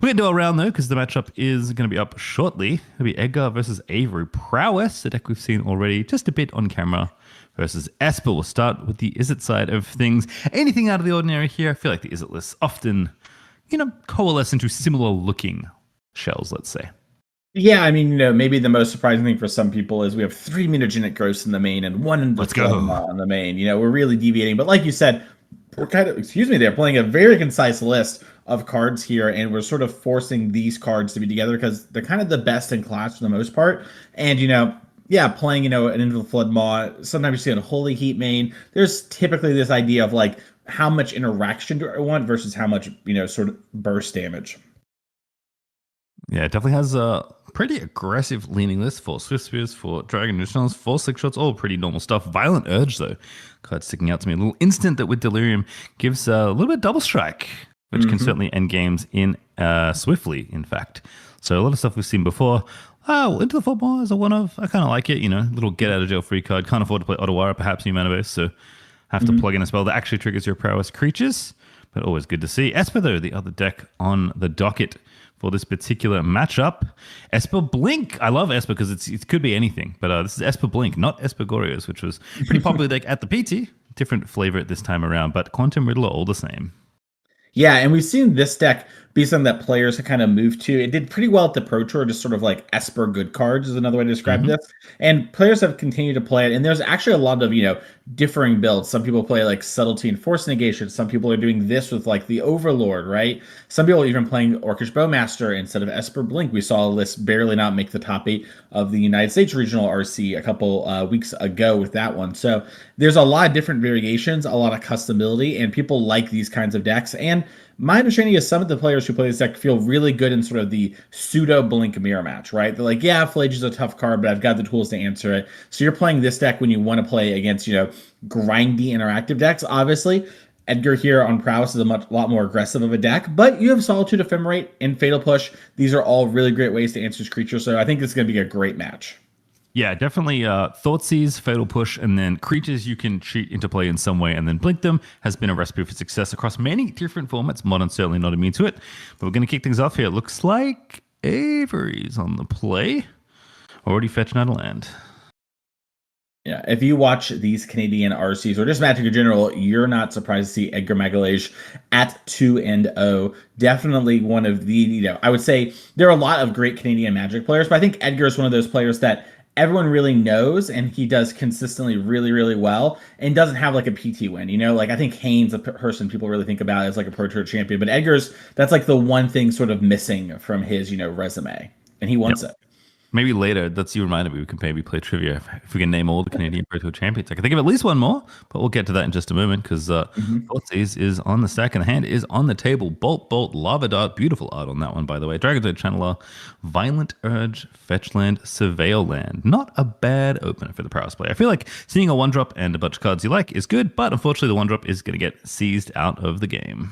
We're going to do a round, though, because the matchup is going to be up shortly. It'll be Edgar versus Avery. Prowess, the deck we've seen already just a bit on camera, versus Esper. We'll start with the Izzet side of things. Anything out of the ordinary here? I feel like the Izzet lists often, coalesce into similar looking shells, let's say. Yeah, I mean, maybe the most surprising thing for some people is we have 3 mutagenic growths in the main and 1 in the on the main. We're really deviating. But like you said, we're they're playing a very concise list of cards here, and we're sort of forcing these cards to be together because they're kind of the best in class for the most part. And, playing, an Into the Flood Maw, sometimes you see a Holy Heat main. There's typically this idea of like, how much interaction do I want versus how much, sort of burst damage. Yeah, it definitely has a pretty aggressive leaning list for Swift Spears, for Dragon Neutrons, for Slick Shots, all pretty normal stuff. Violent Urge, though, card sticking out to me. A little instant that with Delirium gives a little bit of double strike, which can certainly end games in swiftly, in fact. So a lot of stuff we've seen before. Into the Football is a one of. I kind of like it, little get out of jail free card. Can't afford to play Ottawara, perhaps new mana base, so have to plug in a spell that actually triggers your prowess creatures. But always good to see. Esper, though, the other deck on the docket for this particular matchup. Esper Blink. I love Esper because it could be anything, but this is Esper Blink, not Esper Gorios, which was pretty popular deck at the PT. Different flavor at this time around, but Quantum Riddler all the same. Yeah, and we've seen this deck be something that players have kind of moved to. It did pretty well at the Pro Tour, just sort of like Esper good cards is another way to describe this. And players have continued to play it. And there's actually a lot of, differing builds. Some people play like Subtlety and Force Negation. Some people are doing this with like the Overlord, right? Some people are even playing Orcish Bowmaster instead of Esper Blink. We saw a list barely not make the top 8 of the United States Regional RC a couple weeks ago with that one. So there's a lot of different variations, a lot of customability, and people like these kinds of decks. And my understanding is some of the players who play this deck feel really good in sort of the pseudo Blink mirror match, right? They're like, yeah, Flage is a tough card, but I've got the tools to answer it. So you're playing this deck when you want to play against, grindy interactive decks. Obviously, Edgar here on Prowess is a lot more aggressive of a deck, but you have Solitude, Ephemerate, and Fatal Push. These are all really great ways to answer this creature, so I think this is going to be a great match. Yeah, definitely Thoughtseize, Fatal Push, and then creatures you can cheat into play in some way and then blink them has been a recipe for success across many different formats. Modern certainly not immune to it, but we're going to kick things off here. It looks like Avery's on the play. Already fetched out a land. Yeah, if you watch these Canadian RCs or just Magic in general, you're not surprised to see Edgar Magalhaes at 2-0. Definitely one of the, I would say there are a lot of great Canadian Magic players, but I think Edgar is one of those players that everyone really knows, and he does consistently really, really well, and doesn't have like a PT win. Like I think Haynes, a person people really think about as like a Pro Tour champion, but Edgar's, that's like the one thing sort of missing from his, resume, and he wants it. Maybe later, that's you reminded me, we can maybe play trivia if we can name all the Canadian Pro Tour champions. I can think of at least one more, but we'll get to that in just a moment because Thoughtseize is on the stack and the hand is on the table. Bolt, Lava Dart, beautiful art on that one, by the way. Dragon's Age Channeler, Violent Urge, Fetch Land, Surveil Land. Not a bad opener for the Prowess play. I feel like seeing a 1-drop and a bunch of cards you like is good, but unfortunately the 1-drop is going to get seized out of the game.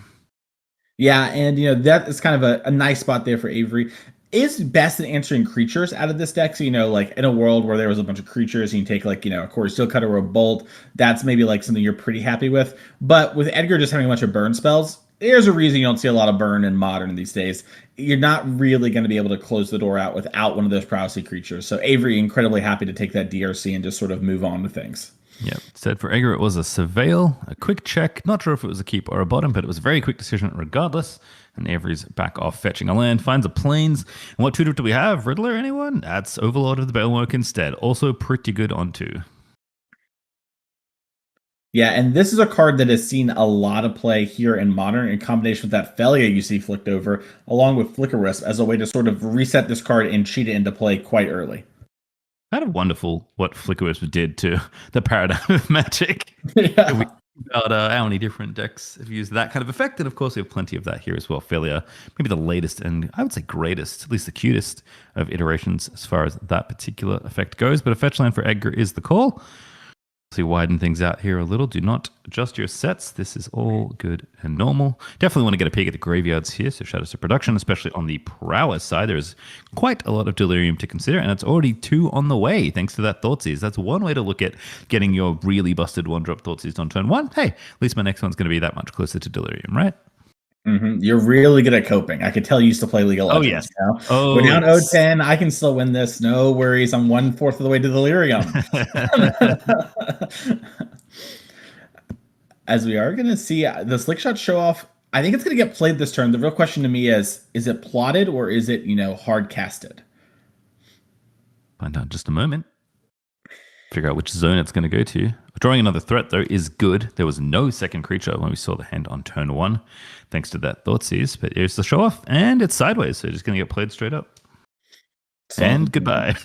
Yeah, and that is kind of a nice spot there for Avery. Is best at answering creatures out of this deck. So, like in a world where there was a bunch of creatures, and you take like, a Core Steel Cutter or a Bolt, that's maybe like something you're pretty happy with. But with Edgar just having a bunch of burn spells, there's a reason you don't see a lot of burn in Modern these days. You're not really going to be able to close the door out without one of those prowessy creatures. So Avery incredibly happy to take that DRC and just sort of move on with things. Yep. Said for Edgar, it was a Surveil, a quick check. Not sure if it was a keep or a bottom, but it was a very quick decision regardless. And Avery's back off fetching a land, finds a plains. And what 2-drop do we have? Riddler, anyone? That's Overlord of the Bailwork instead. Also pretty good on 2. Yeah, and this is a card that has seen a lot of play here in Modern in combination with that Felia you see flicked over, along with Flicker Wisp as a way to sort of reset this card and cheat it into play quite early. Kind of wonderful what Flicker Wisp did to the paradigm of Magic. Yeah. About how many different decks have used that kind of effect, and of course we have plenty of that here as well. Failure, maybe the latest and I would say greatest, at least the cutest of iterations as far as that particular effect goes. But a fetch land for Edgar is the call. So you widen things out here a little. Do not adjust your sets. This is all good and normal. Definitely want to get a peek at the graveyards here. So Shadows of Production, especially on the Prowess side, there's quite a lot of Delirium to consider, and it's already 2 on the way thanks to that Thoughtseize. That's one way to look at getting your really busted 1-drop Thoughtseized on turn 1. Hey, at least my next one's going to be that much closer to Delirium, right? You're really good at coping. I could tell you used to play League of Oh, yes. Legends. Now we're Oh, down yes. 0-10. I can still win this. No worries. I'm 1/4 of the way to delirium. As we are going to see the slick shot show off, I think it's going to get played this turn. The real question to me is it plotted or is it, hard casted? Find out in just a moment. Figure out which zone it's going to go to. Drawing another threat, though, is good. There was no second creature when we saw the hand on turn 1, thanks to that Thoughtseize. But here's the show off, and it's sideways, so just going to get played straight up. And goodbye.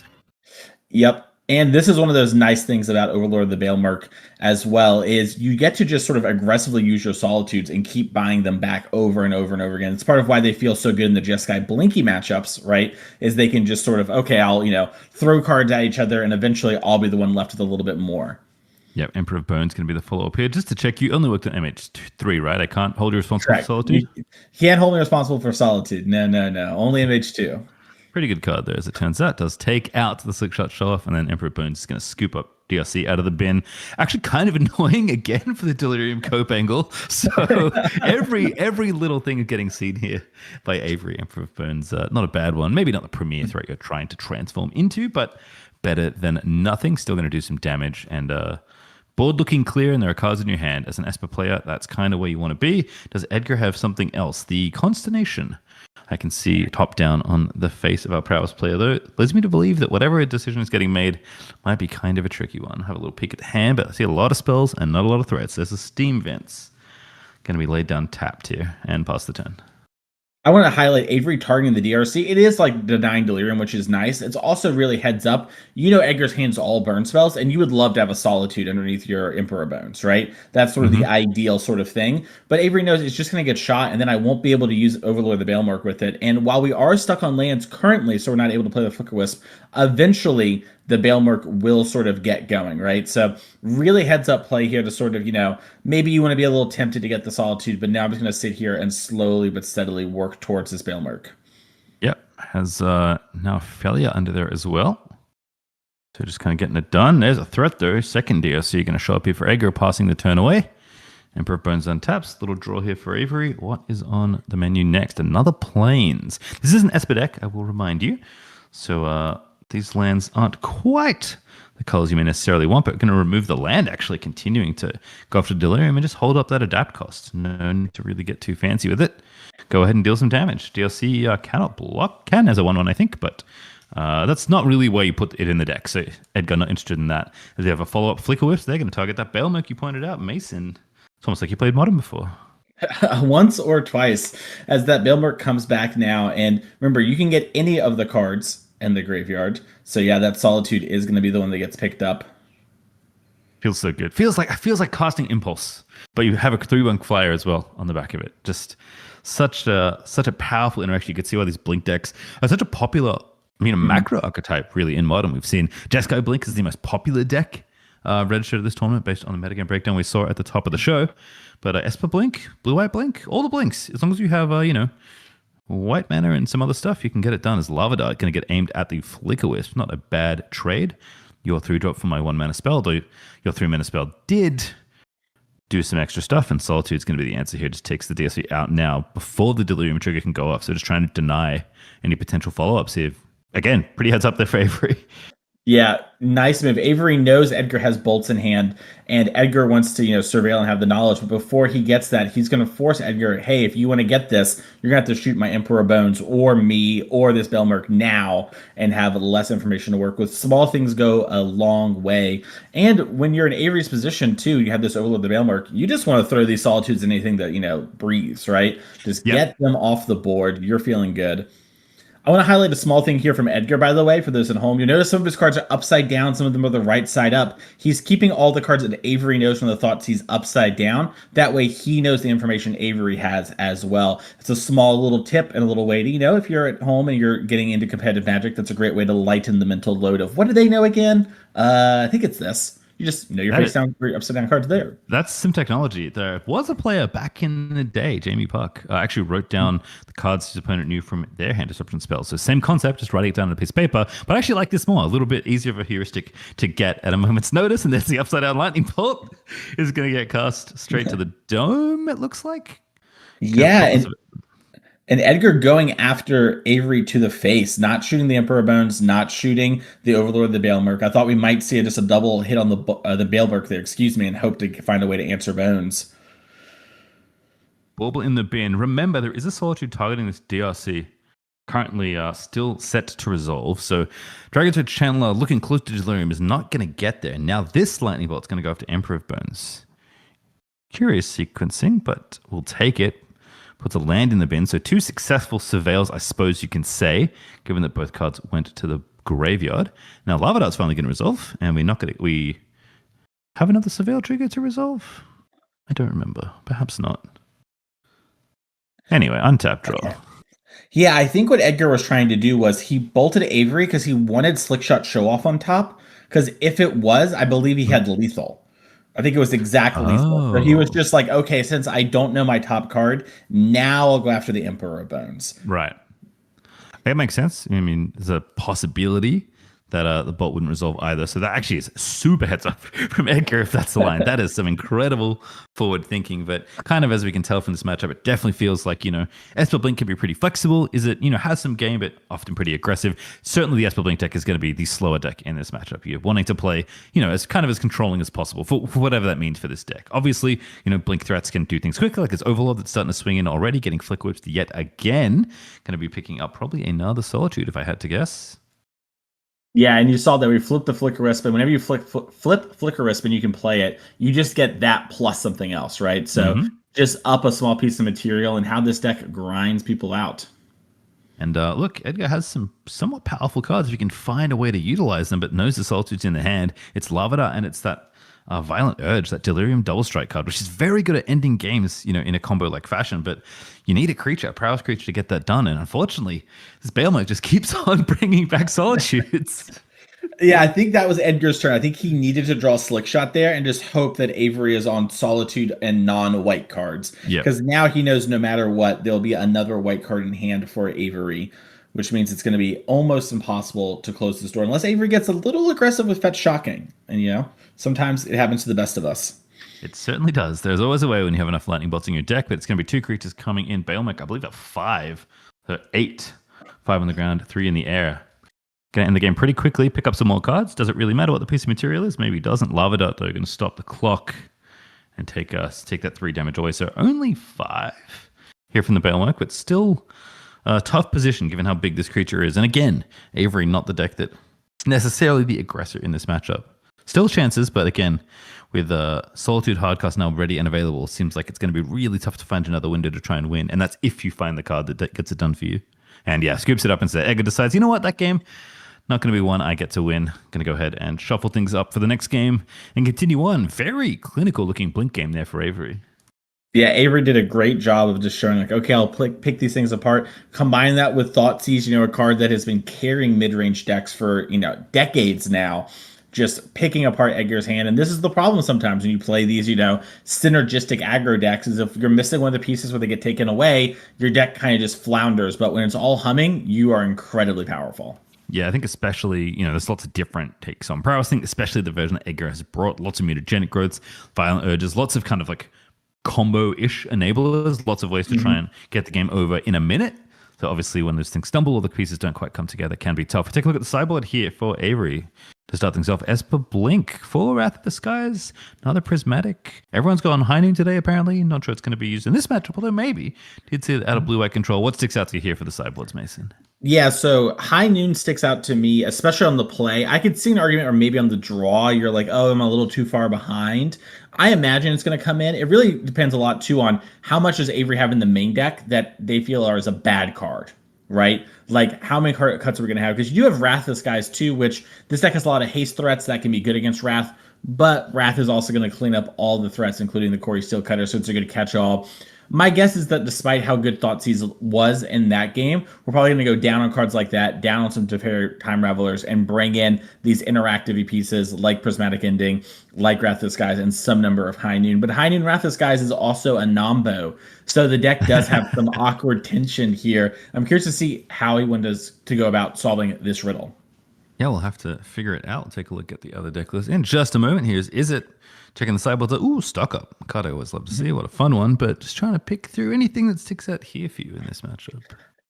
Yep. And this is one of those nice things about Overlord of the Bailmark as well, is you get to just sort of aggressively use your Solitudes and keep buying them back over and over and over again. It's part of why they feel so good in the Jeskai Blinky matchups, right? Is they can just sort of, okay, I'll, throw cards at each other and eventually I'll be the one left with a little bit more. Yep, Emperor of Bones going to be the follow-up here. Just to check, you only worked on MH3, right? I can't hold you responsible for Solitude? You can't hold me responsible for Solitude. No. Only MH2. Pretty good card there, as it turns out. Does take out the slick shot show off, and then Emperor Bones is going to scoop up DRC out of the bin. Actually, kind of annoying again for the Delirium Cope angle. So every little thing is getting seen here by Avery. Emperor of Bones, not a bad one. Maybe not the premier threat you're trying to transform into, but better than nothing. Still going to do some damage, and board looking clear, and there are cards in your hand. As an Esper player, that's kind of where you want to be. Does Edgar have something else? The Consternation. I can see top down on the face of our prowess player, though. It leads me to believe that whatever a decision is getting made might be kind of a tricky one. Have a little peek at the hand, but I see a lot of spells and not a lot of threats. There's a Steam Vents. Going to be laid down tapped here and pass the turn. I want to highlight Avery targeting the DRC. It is like denying Delirium, which is nice. It's also really heads up. Edgar's hands all burn spells, and you would love to have a Solitude underneath your Emperor Bones, right? That's sort of the ideal sort of thing. But Avery knows it's just going to get shot, and then I won't be able to use Overlord of the Bailmark with it. And while we are stuck on lands currently, so we're not able to play the Flicker Wisp, eventually the Bailmark will sort of get going, right? So really heads up play here to sort of, maybe you want to be a little tempted to get the Solitude, but now I'm just going to sit here and slowly but steadily work towards this Bailmark. Yep, has now Felia under there as well. So just kind of getting it done. There's a threat though. Second DRC going to show up here for Edgar, passing the turn away. Emperor Bones untaps. Little draw here for Avery. What is on the menu next? Another Plains. This is an Esper deck, I will remind you. So these lands aren't quite the colors you may necessarily want, but going to remove the land, actually continuing to go after Delirium and just hold up that adapt cost. No need to really get too fancy with it. Go ahead and deal some damage. DLC cannot block. Can as a 1/1, I think, but that's not really where you put it in the deck. So Edgar, not interested in that. As they have a follow-up Flicker Wisp, they're going to target that Bailmark you pointed out. Mason. It's almost like you played Modern before. Once or twice, as that Bailmark comes back now. And remember, you can get any of the cards in the graveyard. So yeah, that Solitude is going to be the one that gets picked up. Feels so good. Feels like casting Impulse, but you have a 3/1 flyer as well on the back of it. Just such a powerful interaction. You can see why these Blink decks are such a popular, macro archetype really in Modern. We've seen Jeskai Blink is the most popular deck registered at this tournament based on the metagame breakdown we saw at the top of the show. But Esper Blink, Blue-White Blink, all the Blinks, as long as you have, white mana and some other stuff, you can get it done. As Lava Dart going to get aimed at the Flicker Wisp. Not a bad trade. Your 3-drop for my 1-mana spell, though your 3-mana spell did do some extra stuff, and Solitude's going to be the answer here. Just takes the DSC out now before the Delirium trigger can go off. So just trying to deny any potential follow-ups here. Again, pretty heads up there for Avery. Yeah, nice move. Avery knows Edgar has bolts in hand, and Edgar wants to, surveil and have the knowledge. But before he gets that, he's going to force Edgar, hey, if you want to get this, you're going to have to shoot my Emperor Bones or me or this Bailmark now and have less information to work with. Small things go a long way. And when you're in Avery's position, too, you have this Overlord the Bailmark, you just want to throw these Solitudes in anything that, breathes, right? Just get them off the board. You're feeling good. I want to highlight a small thing here from Edgar, by the way, for those at home. You'll notice some of his cards are upside down. Some of them are the right side up. He's keeping all the cards that Avery knows from the thoughts he's upside down. That way he knows the information Avery has as well. It's a small little tip and a little way to, if you're at home and you're getting into competitive Magic, that's a great way to lighten the mental load of, what do they know again? I think it's this. You just know your face down, your upside down cards there. That's some technology. There was a player back in the day, Jamie Puck, actually wrote down the cards his opponent knew from their hand disruption spells. So same concept, just writing it down on a piece of paper. But I actually like this more. A little bit easier of a heuristic to get at a moment's notice. And there's the upside down lightning bolt is going to get cast straight to the dome, it looks like. Kind of Yeah, problems of it. and Edgar going after Avery to the face, not shooting the Emperor Bones, not shooting the Overlord of the Baelmerk. I thought we might see just a double hit on the Baelmerk there, excuse me, and hope to find a way to answer Bones. Bauble in the bin. Remember, there is a Solitude targeting this DRC. Currently still set to resolve. So Dragon's Chandler looking close to Delirium is not going to get there. Now this Lightning Bolt's going to go after Emperor of Bones. Curious sequencing, but we'll take it. Puts a land in the bin. So 2 successful surveils, I suppose you can say, given that both cards went to the graveyard. Now Lava Dart's finally going to resolve, and we have another surveil trigger to resolve? I don't remember. Perhaps not. Anyway, untap draw. Okay. Yeah, I think what Edgar was trying to do was he bolted Avery because he wanted Slickshot Show Off on top. Because if it was, I believe he had lethal. I think it was exact lethal. So he was just like, okay, since I don't know my top card, now I'll go after the Emperor of Bones. Right. That makes sense. I mean, there's a possibility that the bolt wouldn't resolve either. So that actually is super heads up from Edgar if that's the line. That is some incredible forward thinking. But kind of as we can tell from this matchup, it definitely feels like, Esper Blink can be pretty flexible. Is it, has some game, but often pretty aggressive. Certainly the Esper Blink deck is going to be the slower deck in this matchup. You're wanting to play, as kind of as controlling as possible for whatever that means for this deck. Obviously, Blink threats can do things quicker, like this Overlord that's starting to swing in already, getting Flicker Whipped yet again. Going to be picking up probably another Solitude if I had to guess. Yeah, and you saw that we flipped the Flicker Wisp, and whenever you flip Flicker Wisp and you can play it, you just get that plus something else, right? So just up a small piece of material and how this deck grinds people out. And look, Edgar has some somewhat powerful cards if you can find a way to utilize them, but knows the Solitude's in the hand. It's Lavada and it's that Violent Urge, that Delirium Double Strike card, which is very good at ending games, in a combo-like fashion, but you need a creature, a prowess creature to get that done. And unfortunately, this Baelmerk just keeps on bringing back Solitudes. Yeah, I think that was Edgar's turn. I think he needed to draw Slick Shot there and just hope that Avery is on Solitude and non-white cards. Because now he knows no matter what, there'll be another white card in hand for Avery, which means it's going to be almost impossible to close this door unless Avery gets a little aggressive with Fetch Shocking. And, sometimes it happens to the best of us. It certainly does. There's always a way when you have enough lightning bolts in your deck, but it's going to be 2 creatures coming in. Baelmerk, I believe, at 5. So 8. 5 on the ground, 3 in the air. Going to end the game pretty quickly, pick up some more cards. Does it really matter what the piece of material is? Maybe it doesn't. Lava Dart, though, going to stop the clock and take that 3 damage away. So only 5 here from the Baelmerk, but still a tough position given how big this creature is. And again, Avery, not the deck that's necessarily the aggressor in this matchup. Still chances, but again, with Solitude Hardcast now ready and available, seems like it's going to be really tough to find another window to try and win. And that's if you find the card that gets it done for you. And yeah, scoops it up and says, Edgar decides, you know what, that game, not going to be one I get to win. Going to go ahead and shuffle things up for the next game and continue on. Very clinical looking Blink game there for Avery. Yeah, Avery did a great job of just showing like, okay, I'll pick these things apart. Combine that with Thoughtseize, a card that has been carrying mid-range decks for, decades now. Just picking apart Edgar's hand. And this is the problem sometimes when you play these, synergistic aggro decks, is if you're missing one of the pieces where they get taken away, your deck kind of just flounders. But when it's all humming, you are incredibly powerful. Yeah, I think especially, there's lots of different takes on prowess. I think especially the version that Edgar has brought, lots of mutagenic growths, violent urges, lots of kind of like combo-ish enablers, lots of ways to try and get the game over in a minute. So obviously when those things stumble or the pieces don't quite come together, it can be tough. Take a look at the sideboard here for Avery. To start things off, Esper Blink for Wrath of the Skies, another Prismatic. Everyone's gone High Noon today, apparently. Not sure it's going to be used in this matchup, although maybe. Did see it out of blue-white control. What sticks out to you here for the sideboards, Mason? Yeah, so High Noon sticks out to me, especially on the play. I could see an argument, or maybe on the draw, you're like, oh, I'm a little too far behind. I imagine it's going to come in. It really depends a lot, too, on how much does Avery have in the main deck that they feel is a bad card, right? Like, how many card cuts are we going to have? Because you do have Wrath of the Skies, too, which this deck has a lot of haste threats that can be good against Wrath, but Wrath is also going to clean up all the threats, including the Corey Steel Cutter, so it's a good catch-all. My guess is that despite how good Thoughtseize was in that game, we're probably going to go down on cards like that, down on some Tefer Time Revelers, and bring in these interactive pieces like Prismatic Ending, like Wrath of the Skies, and some number of High Noon. But High Noon Wrath of the Skies is also a Nombo, so the deck does have some awkward tension here. I'm curious to see how he does to go about solving this riddle. Yeah, we'll have to figure it out. Take a look at the other deck list in just a moment. Here's Is It? Checking the sideboard. Ooh, stock up. Card I always love to see. What a fun one. But just trying to pick through anything that sticks out here for you in this matchup.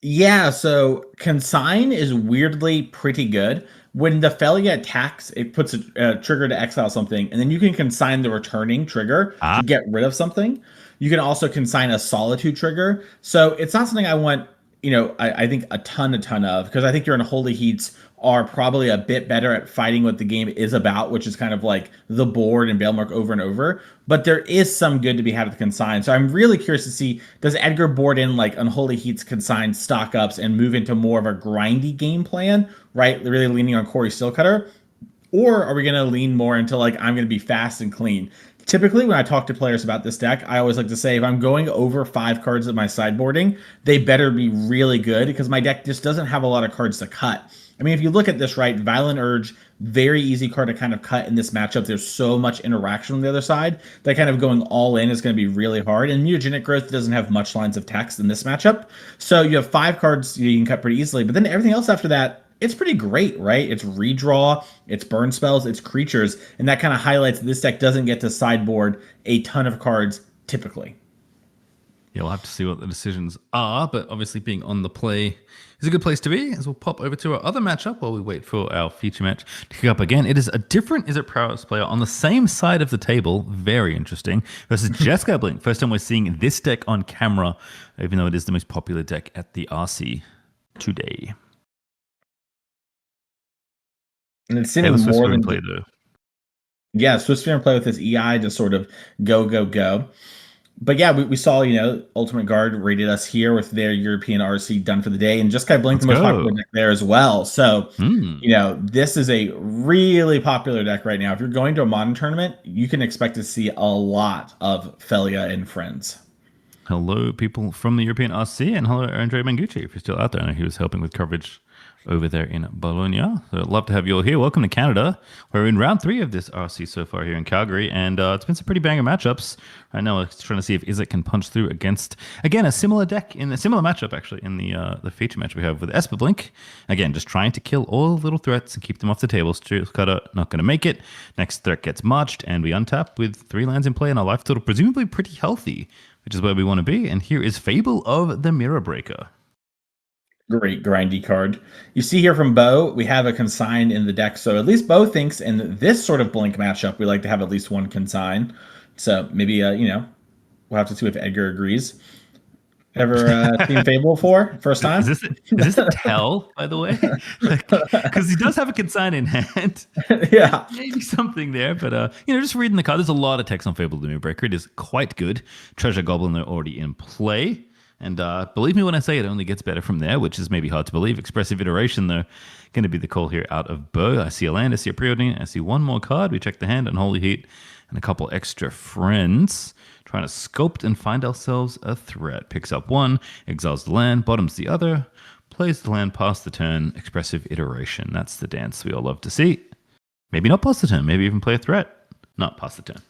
Yeah, so consign is weirdly pretty good. When the Felia attacks, it puts a trigger to exile something, and then you can consign the returning trigger Ah, to get rid of something. You can also consign a solitude trigger. So it's not something I want, I think a ton of, because I think your unholy heats are probably a bit better at fighting what the game is about, which is kind of like the board and Bailmark over and over. But there is some good to be had with consign. So I'm really curious to see, does Edgar board in like unholy heats, consign, stock ups, and move into more of a grindy game plan, right? Really leaning on Corey Steelcutter, or are we going to lean more into like, I'm going to be fast and clean? Typically, when I talk to players about this deck, I always like to say if I'm going over 5 cards of my sideboarding, they better be really good because my deck just doesn't have a lot of cards to cut. I mean, if you look at this, right, Violent Urge, very easy card to kind of cut in this matchup. There's so much interaction on the other side that kind of going all in is going to be really hard. And Mutagenic Growth doesn't have much lines of text in this matchup. So you have 5 cards you can cut pretty easily. But then everything else after that, it's pretty great, right? It's redraw, it's burn spells, it's creatures, and that kind of highlights that this deck doesn't get to sideboard a ton of cards typically. yeah, we'll have to see what the decisions are. But obviously, being on the play is a good place to be. As we'll pop over to our other matchup while we wait for our feature match to kick up again. It is a different Is It Prowess player on the same side of the table. Very interesting. Versus Jeskai Blink. First time we're seeing this deck on camera, even though it is the most popular deck at the RC today. And it's seeming more than play though. Yeah, Swiss Spear and play with this EI to sort of go. But yeah, we saw, Ultimate Guard rated us here with their European RC done for the day, and just kind of blinked the most popular deck there as well. So, this is a really popular deck right now. If you're going to a modern tournament, you can expect to see a lot of Felia and friends. Hello, people from the European RC, and hello, Andre Mangucci, if you're still out there. I know he was helping with coverage over there in Bologna. So I'd love to have you all here. Welcome to Canada. We're in round 3 of this RC so far here in Calgary, and it's been some pretty banger matchups. Right now, we're trying to see if Is It can punch through against, again, a similar deck, in a similar matchup, actually, in the feature match we have with Esper Blink. Again, just trying to kill all the little threats and keep them off the table. Steelcutter not going to make it. Next threat gets marched, and we untap with 3 lands in play and our life total presumably pretty healthy, which is where we want to be. And here is Fable of the Mirror Breaker. Great grindy card. You see here from Bo, we have a consign in the deck. So at least Bo thinks in this sort of blink matchup, we like to have at least one consign. So maybe, we'll have to see if Edgar agrees. Ever seen Fable for first time? Is this a tell, by the way? Because he does have a consign in hand. Yeah. Maybe something there, but just reading the card, there's a lot of text on Fable of the Mirror Breaker. It is quite good. Treasure Goblin, they're already in play. And believe me when I say it only gets better from there, which is maybe hard to believe. Expressive Iteration, though, going to be the call here out of Bo. I see a land, I see a Preordain, I see one more card. We check the hand, Unholy Heat, and a couple extra friends. Trying to sculpt and find ourselves a threat. Picks up 1, exiles the land, bottoms the other, plays the land past the turn. Expressive Iteration. That's the dance we all love to see. Maybe not past the turn, maybe even play a threat. Not past the turn.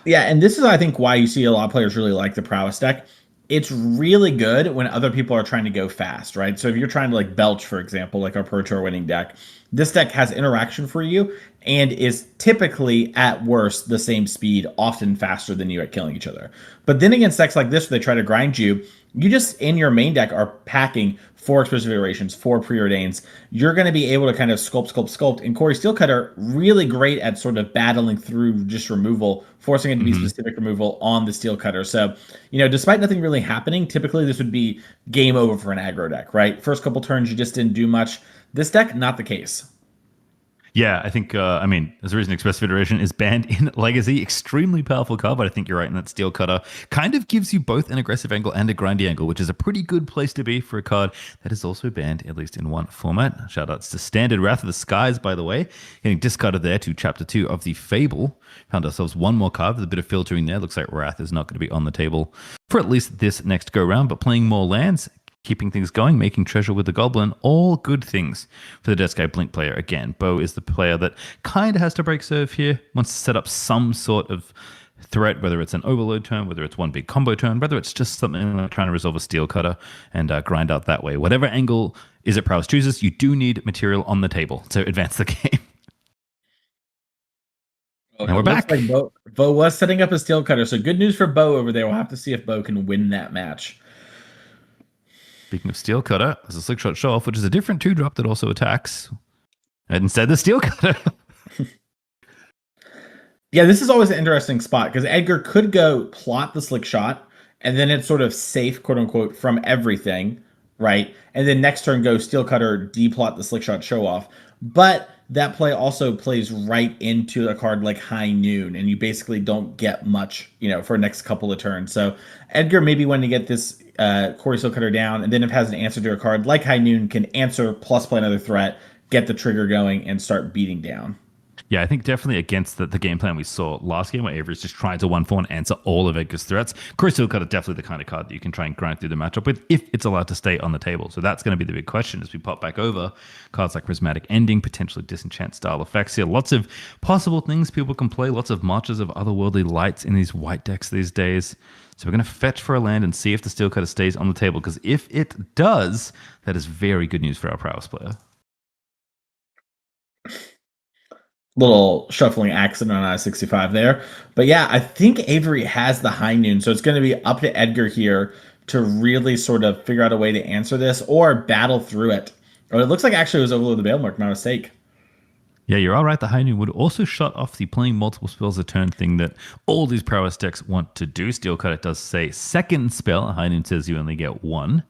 Yeah, and this is, I think, why you see a lot of players really like the Prowess deck. It's really good when other people are trying to go fast, right? So if you're trying to like belch, for example, like our Pro Tour winning deck, this deck has interaction for you and is typically at worst the same speed, often faster than you at killing each other. But then against decks like this, where they try to grind you, you just in your main deck are packing 4 expressive iterations, 4 preordains. You're going to be able to kind of sculpt. And Corey Steelcutter, really great at sort of battling through just removal, forcing it to be specific removal on the Steelcutter. So, despite nothing really happening, typically this would be game over for an aggro deck, right? First couple turns, you just didn't do much. This deck, not the case. Yeah, I think, there's a reason Expressive Iteration is banned in Legacy. Extremely powerful card, but I think you're right in that Steelcutter kind of gives you both an aggressive angle and a grindy angle, which is a pretty good place to be for a card that is also banned, at least in one format. Shoutouts to Standard Wrath of the Skies, by the way. Getting discarded there to Chapter 2 of the Fable. Found ourselves one more card with a bit of filtering there. Looks like Wrath is not going to be on the table for at least this next go-round, but playing more lands, keeping things going, making treasure with the Goblin, all good things for the Jeskai Blink player. Again, Bo is the player that kind of has to break serve here, wants to set up some sort of threat, whether it's an overload turn, whether it's one big combo turn, whether it's just something like trying to resolve a steel cutter and grind out that way. Whatever angle is it prowess chooses, you do need material on the table to advance the game. Okay, And we're looks back. like Bo was setting up a steel cutter, so good news for Bo over there. We'll have to see if Bo can win that match. Speaking of steel cutter, there's a slick shot show off, which is a different 2-drop that also attacks. And instead, the steel cutter. Yeah, this is always an interesting spot because Edgar could go plot the slick shot, and then it's sort of safe, quote unquote, from everything, right? And then next turn go steel cutter, deplot the slick shot show off. But that play also plays right into a card like High Noon, and you basically don't get much, for next couple of turns. So Edgar maybe wanting to get this Corey Steel Cutter down, and then if it has an answer to a card like High Noon, can answer plus play another threat, get the trigger going, and start beating down. Yeah, I think definitely against the game plan we saw last game where Avery's just trying to 1-4 and answer all of Edgar's threats. Corey Steel Cutter definitely the kind of card that you can try and grind through the matchup with if it's allowed to stay on the table. So that's going to be the big question as we pop back over. Cards like Prismatic Ending, potentially Disenchant style effects here. Lots of possible things people can play. Lots of Marches of Otherworldly Lights in these white decks these days. So we're going to fetch for a land and see if the Steel Cutter stays on the table. Because if it does, that is very good news for our prowess player. Little shuffling accident on I-65 there. But yeah, I think Avery has the High Noon, so it's going to be up to Edgar here to really sort of figure out a way to answer this or battle through it. Oh, it looks like actually it was Overload the Bailmark, my mistake. Yeah, you're all right. The High Noon would also shut off the playing multiple spells a turn thing that all these prowess decks want to do. Steel Cutter does say second spell. High Noon says you only get one.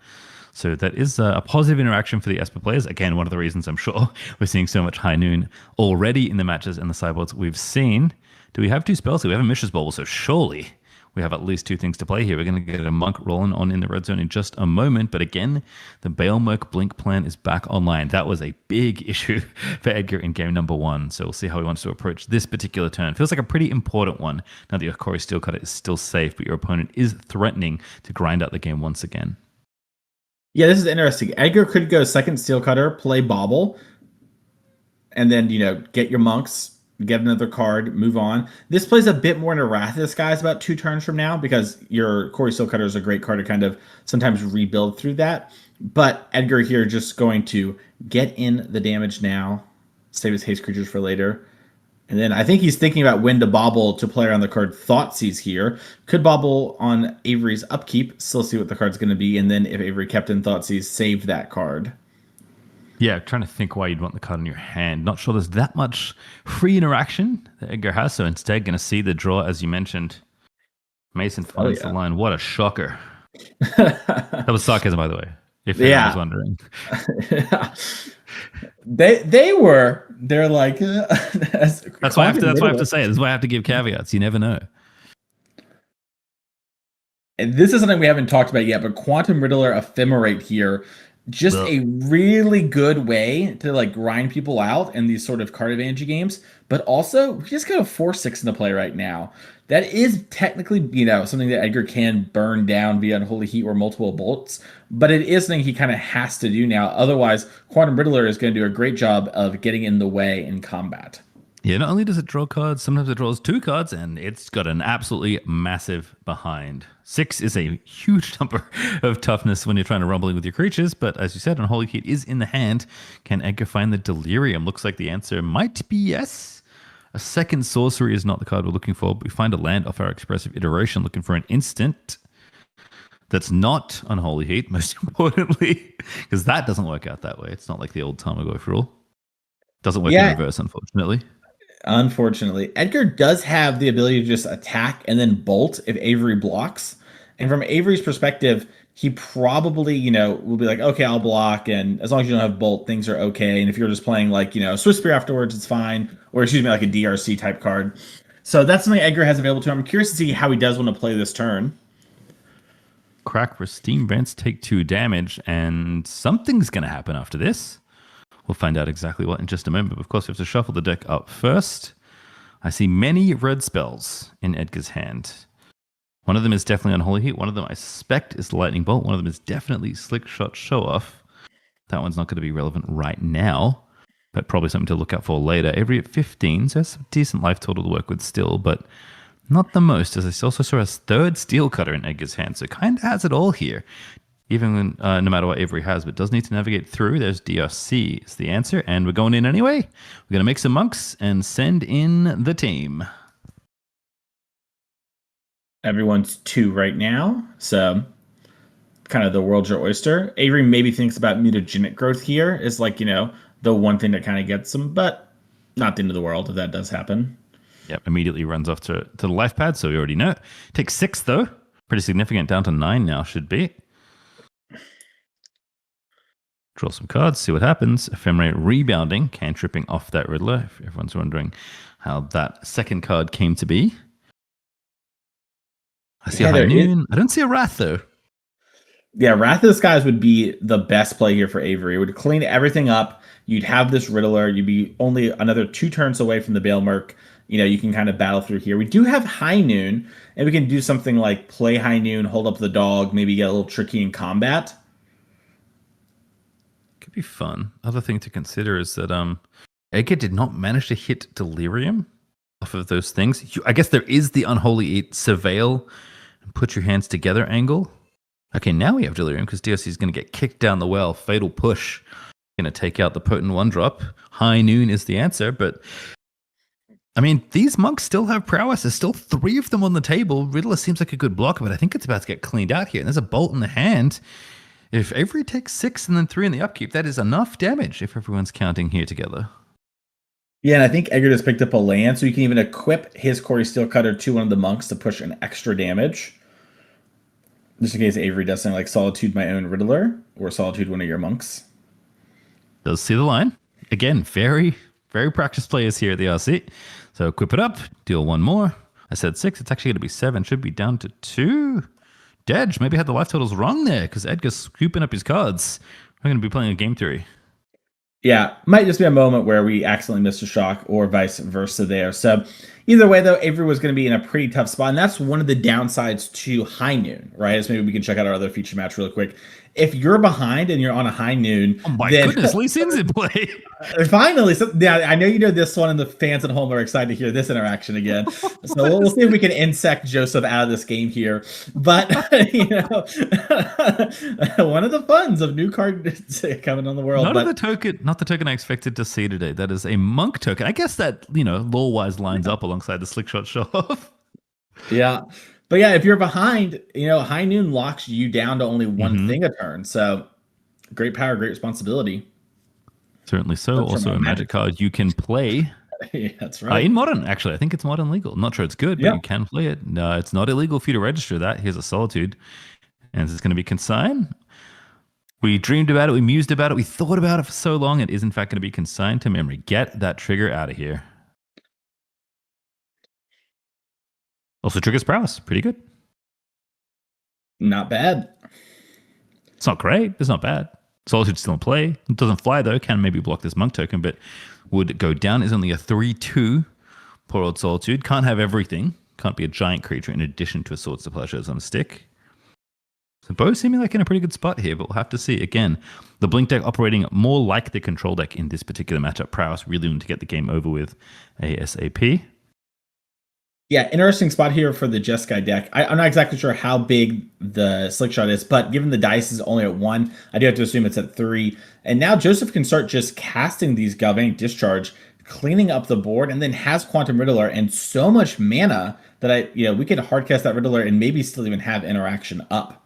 So that is a positive interaction for the Esper players. Again, one of the reasons I'm sure we're seeing so much High Noon already in the matches and the sideboards we've seen. Do we have two spells here? We have a Mishra's Bowl, so surely we have at least two things to play here. We're going to get a Monk rolling on in the red zone in just a moment. But again, the Bailmerk Blink plan is back online. That was a big issue for Edgar in game number one. So we'll see how he wants to approach this particular turn. Feels like a pretty important one now that your Corey Steel Cutter is still safe, but your opponent is threatening to grind out the game once again. Yeah, this is interesting. Edgar could go second Steel Cutter, play Bauble, and then, get your monks, get another card, move on. This plays a bit more into Wrath of the Skies about 2 turns from now because your Corey Steel Cutter is a great card to kind of sometimes rebuild through that. But Edgar here just going to get in the damage now, save his haste creatures for later. And then I think he's thinking about when to bobble to play around the card Thoughtseize here. Could bobble on Avery's upkeep, still see what the card's going to be, and then if Avery kept in Thoughtseize, save that card. Yeah, trying to think why you'd want the card in your hand. Not sure there's that much free interaction that Edgar has, so instead going to see the draw, as you mentioned. Mason finds the line. What a shocker. That was sarcasm, by the way, if anyone was wondering. They're like that's why I have to say it. That's why I have to give caveats. You never know. And this is something we haven't talked about yet, but Quantum Riddler Ephemerate here, just a really good way to like grind people out in these sort of card advantage games. But also, we just got a 4/6 into play right now. That is technically, something that Edgar can burn down via Unholy Heat or multiple bolts, but it is something he kind of has to do now. Otherwise, Quantum Riddler is going to do a great job of getting in the way in combat. Yeah, not only does it draw cards, sometimes it draws 2 cards, and it's got an absolutely massive behind. 6 is a huge number of toughness when you're trying to rumble with your creatures, but as you said, Unholy Heat is in the hand. Can Edgar find the Delirium? Looks like the answer might be yes. A second sorcery is not the card we're looking for, but we find a land off our expressive iteration looking for an instant that's not Unholy Heat, most importantly, because that doesn't work out that way. It's not like the old Tarmogoyf rule. Doesn't work in reverse, unfortunately. Unfortunately, Edgar does have the ability to just attack and then bolt if Avery blocks. And from Avery's perspective, he probably, will be like, okay, I'll block. And as long as you don't have bolt, things are okay. And if you're just playing like, Swiss Spear afterwards, it's fine. Or excuse me, like a DRC type card. So that's something Edgar has available to him. I'm curious to see how he does want to play this turn. Crack for Steam Vents take 2 damage, and something's going to happen after this. We'll find out exactly what in just a moment. But of course, we have to shuffle the deck up first. I see many red spells in Edgar's hand. One of them is definitely Unholy Heat. One of them I suspect is Lightning Bolt. One of them is definitely Slick Shot Show Off. That one's not going to be relevant right now, but probably something to look out for later. Avery at 15, so has some decent life total to work with still, but Not the most, as I also saw a third steel cutter in Edgar's hand, so kind of has it all here. Even when, no matter what Avery has, but does need to navigate through. There's DRC is the answer, and we're going in anyway. We're going to make some monks and send in the team. Everyone's 2 right now, so kind of the world's your oyster. Avery maybe thinks about mutagenic growth here is like, the one thing that kind of gets him, but not the end of the world if that does happen. Yep, immediately runs off to the life pad, so we already know. Takes 6, though. Pretty significant, down to 9 now, should be. Draw some cards, see what happens. Ephemerate rebounding, cantripping off that Riddler, if everyone's wondering how that second card came to be. I see a High Noon. I don't see a Wrath, though. Yeah, Wrath of the Skies would be the best play here for Avery. It would clean everything up. You'd have this Riddler. You'd be only another 2 turns away from the Baelmerk. You can kind of battle through here. We do have High Noon, and we can do something like play High Noon, hold up the dog, maybe get a little tricky in combat. Could be fun. Other thing to consider is that Edgar did not manage to hit Delirium off of those things. I guess there is the Unholy Surveil and put your hands together angle. Okay, now we have Delirium because DRC is going to get kicked down the well. Fatal Push. Going to take out the potent 1-drop. High Noon is the answer, but I mean, these monks still have prowess. There's still 3 of them on the table. Riddler seems like a good blocker, but I think it's about to get cleaned out here. And there's a bolt in the hand. If Avery takes 6 and then 3 in the upkeep, that is enough damage if everyone's counting here together. Yeah, and I think Edgar just picked up a land, so you can even equip his Corey Steel Cutter to one of the monks to push an extra damage. Just in case Avery does something like Solitude my own Riddler or Solitude one of your monks. Does see the line. Again, very, very practiced players here at the RC. So equip it up, deal 1 more. I said 6, it's actually going to be 7. Should be down to 2. Dedge maybe had the life totals wrong there because Edgar's scooping up his cards. We're going to be playing a game theory. Yeah, might just be a moment where we accidentally missed a shock or vice versa there. So either way, though, Avery was going to be in a pretty tough spot. And that's one of the downsides to High Noon, right? So maybe we can check out our other feature match real quick. If you're behind and you're on a High Noon, oh my goodness, Lee Sin's in play. Finally, yeah, I know you know this one, and the fans at home are excited to hear this interaction again. So we'll see if we can insect Joseph out of this game here. But one of the funs of new card coming on the world. Not the token I expected to see today. That is a monk token. I guess that lore-wise lines up alongside the slick shot show-off. Yeah. But yeah, if you're behind, High Noon locks you down to only one thing a turn. So great power, great responsibility. Certainly so. Also a magic card you can play. Yeah, that's right. In Modern, actually. I think it's Modern legal. I'm not sure it's good, but you can play it. No, it's not illegal for you to register that. Here's a Solitude. And it's going to be consigned. We dreamed about it. We mused about it. We thought about it for so long. It is, in fact, going to be consigned to memory. Get that trigger out of here. Also triggers prowess. Pretty good. Not bad. It's not great. It's not bad. Solitude's still in play. It doesn't fly, though. Can maybe block this monk token, but would go down. Is only a 3/2. Poor old Solitude. Can't have everything. Can't be a giant creature in addition to a Swords to Pleasures on a stick. So both seeming like in a pretty good spot here, but we'll have to see. Again, the Blink deck operating more like the Control deck in this particular matchup. Prowess really want to get the game over with ASAP. Yeah, interesting spot here for the Jeskai deck. I'm not exactly sure how big the Slick Shot is, but given the dice is only at 1, I do have to assume it's at 3. And now Joseph can start just casting these Galvanic Discharge, cleaning up the board, and then has Quantum Riddler and so much mana that we could hardcast that Riddler and maybe still even have interaction up.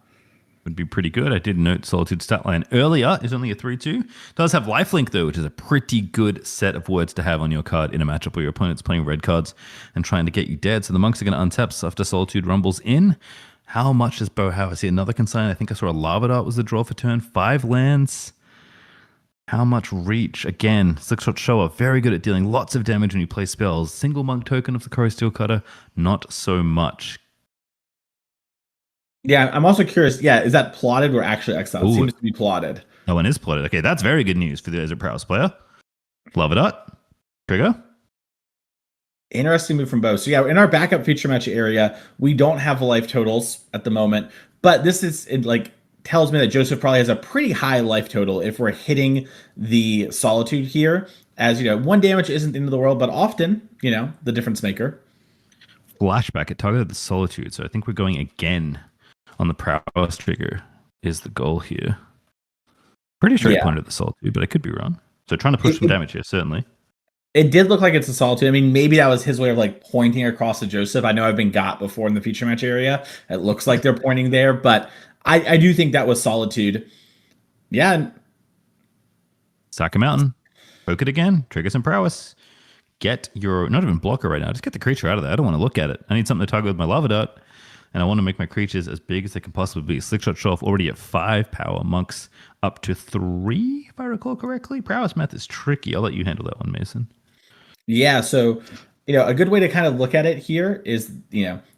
Would be pretty good. I did note Solitude stat line earlier is only a 3/2. Does have lifelink though, which is a pretty good set of words to have on your card in a matchup where your opponent's playing red cards and trying to get you dead. So the monks are going to untap after Solitude rumbles in. How much does Bo have? I see another consign. I think I saw a Lava Dart was the draw for turn 5 lands. How much reach? Again, Slick Shot Shower, very good at dealing lots of damage when you play spells. Single monk token of the Corey Steel Cutter, not so much. Yeah, I'm also curious. Yeah, is that plotted or actually exiled? It seems to be plotted. No one is plotted. Okay, that's very good news for the Desert Prowess player. Love it up. Trigger. Interesting move from Bo. So yeah, in our backup feature match area, we don't have life totals at the moment, but this is tells me that Joseph probably has a pretty high life total if we're hitting the Solitude here. As 1 damage isn't the end of the world, but often, the difference maker. Flashback. It targeted the Solitude, so I think we're going again on the prowess trigger is the goal here. Pretty sure he Yeah. pointed at the Solitude, but I could be wrong. So trying to push It, some it, damage here, certainly. it did look like it's a solitude. I mean, maybe that was his way of like pointing across to Joseph. I know I've been got before in the feature match area. It looks like they're pointing there, but I do think that was solitude. Yeah. Sack a mountain. Poke it again. Trigger some prowess. Get your, not even blocker right now. Just get the creature out of there. I don't want to look at it. I need something to target with my lava dart. And I want to make my creatures as big as they can possibly be. Slickshot show off already at 5 power. Monks up to 3, if I recall correctly. Prowess math is tricky. I'll let you handle that one, Mason. Yeah. So, a good way to kind of look at it here is,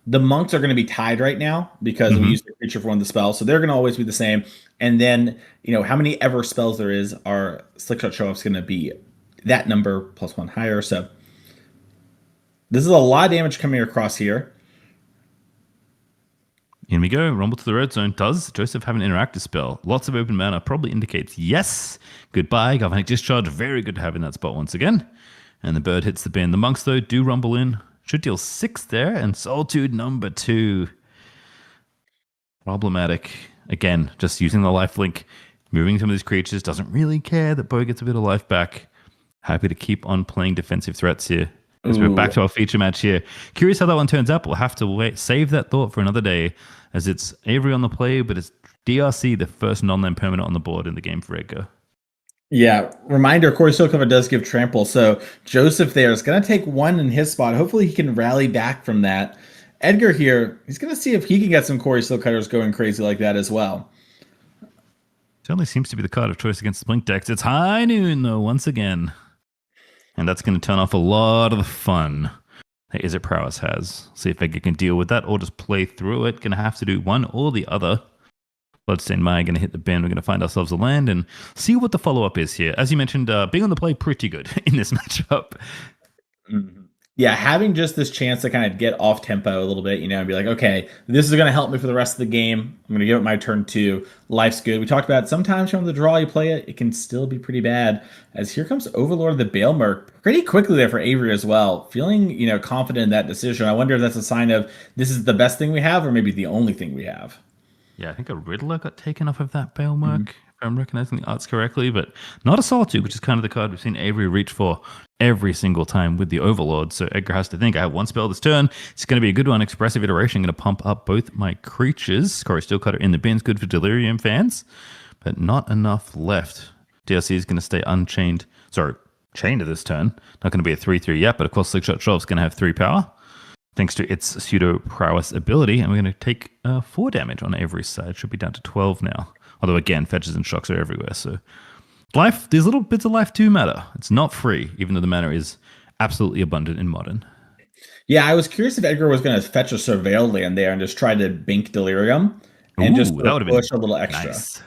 the monks are going to be tied right now because we use the creature for one of the spells. So they're going to always be the same. And then, how many ever spells there is, our Slickshot show off is going to be that number plus one higher. So this is a lot of damage coming across here. In we go. Rumble to the red zone. Does Joseph have an interactive spell? Lots of open mana probably indicates yes. Goodbye. Galvanic Discharge. Very good to have in that spot once again. And the bird hits the bin. The monks, though, do rumble in. Should deal 6 there. And Solitude number 2. Problematic. Again, just using the lifelink. Moving some of these creatures. Doesn't really care that Bo gets a bit of life back. Happy to keep on playing defensive threats here. As we're back to our feature match here. Curious how that one turns out. We'll have to wait. Save that thought for another day, as it's Avery on the play, but it's DRC, the first non-land permanent on the board in the game for Edgar. Yeah. Reminder, Corey Silcover does give trample. So Joseph there is going to take 1 in his spot. Hopefully he can rally back from that. Edgar here, he's going to see if he can get some Corey Silcutters going crazy like that as well. Certainly seems to be the card of choice against the Blink decks. It's high noon, though, once again. And that's going to turn off a lot of the fun that Izzet Prowess has. See if Edgar can deal with that or just play through it. Going to have to do one or the other. Bloodstained Maya going to hit the bin. We're going to find ourselves a land and see what the follow-up is here. As you mentioned, being on the play, pretty good in this matchup. Mm-hmm. Yeah, having just this chance to kind of get off tempo a little bit, and be like, okay, this is going to help me for the rest of the game. I'm going to give it my turn 2. Life's good. We talked about sometimes from the draw you play it, it can still be pretty bad. As here comes Overlord of the Baelmerk pretty quickly there for Avery as well. Feeling, confident in that decision. I wonder if that's a sign of this is the best thing we have or maybe the only thing we have. Yeah, I think a Riddler got taken off of that Baelmerk, if I'm recognizing the arts correctly, but not a Solitude, which is kind of the card we've seen Avery reach for every single time with the Overlord. So Edgar has to think, I have 1 spell this turn. It's going to be a good one. Expressive Iteration. Going to pump up both my creatures. Corey Steelcutter in the bin's good for Delirium fans, but not enough left. DRC is going to stay unchained. Sorry, chained to this turn. Not going to be a 3/3 yet, but of course Slickshot Shelf's going to have 3 power. Thanks to its pseudo prowess ability, and we're going to take 4 damage on Avery's side. Should be down to 12 now. Although again, fetches and shocks are everywhere. So life, these little bits of life do matter. It's not free, even though the mana is absolutely abundant in Modern. Yeah, I was curious if Edgar was going to fetch a Surveil land there and just try to bink Delirium and just that would have push been a little extra. nice.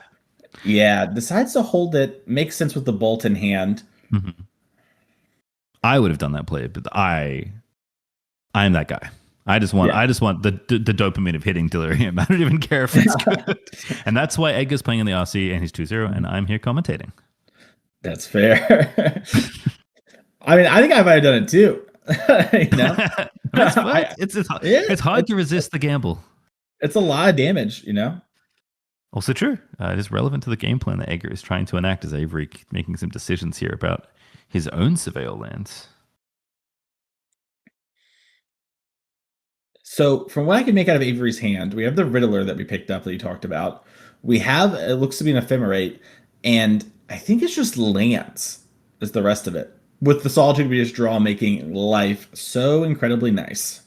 Yeah, decides to hold it. Makes sense with the bolt in hand. Mm-hmm. I would have done that play, but I'm that guy. I just want the dopamine of hitting Delirium. I don't even care if it's good. And that's why Edgar's playing in the RC and he's 2-0 and I'm here commentating. That's fair. I mean, I think I might have done it too. It's hard to resist the gamble. It's a lot of damage, Also true. It is relevant to the game plan that Edgar is trying to enact as Avery making some decisions here about his own Surveil lands. So from what I can make out of Avery's hand, we have the Riddler that we picked up that you talked about. We have, it looks to be an Ephemerate, and I think it's just lands is the rest of it. With the Solitude we just draw, making life so incredibly nice.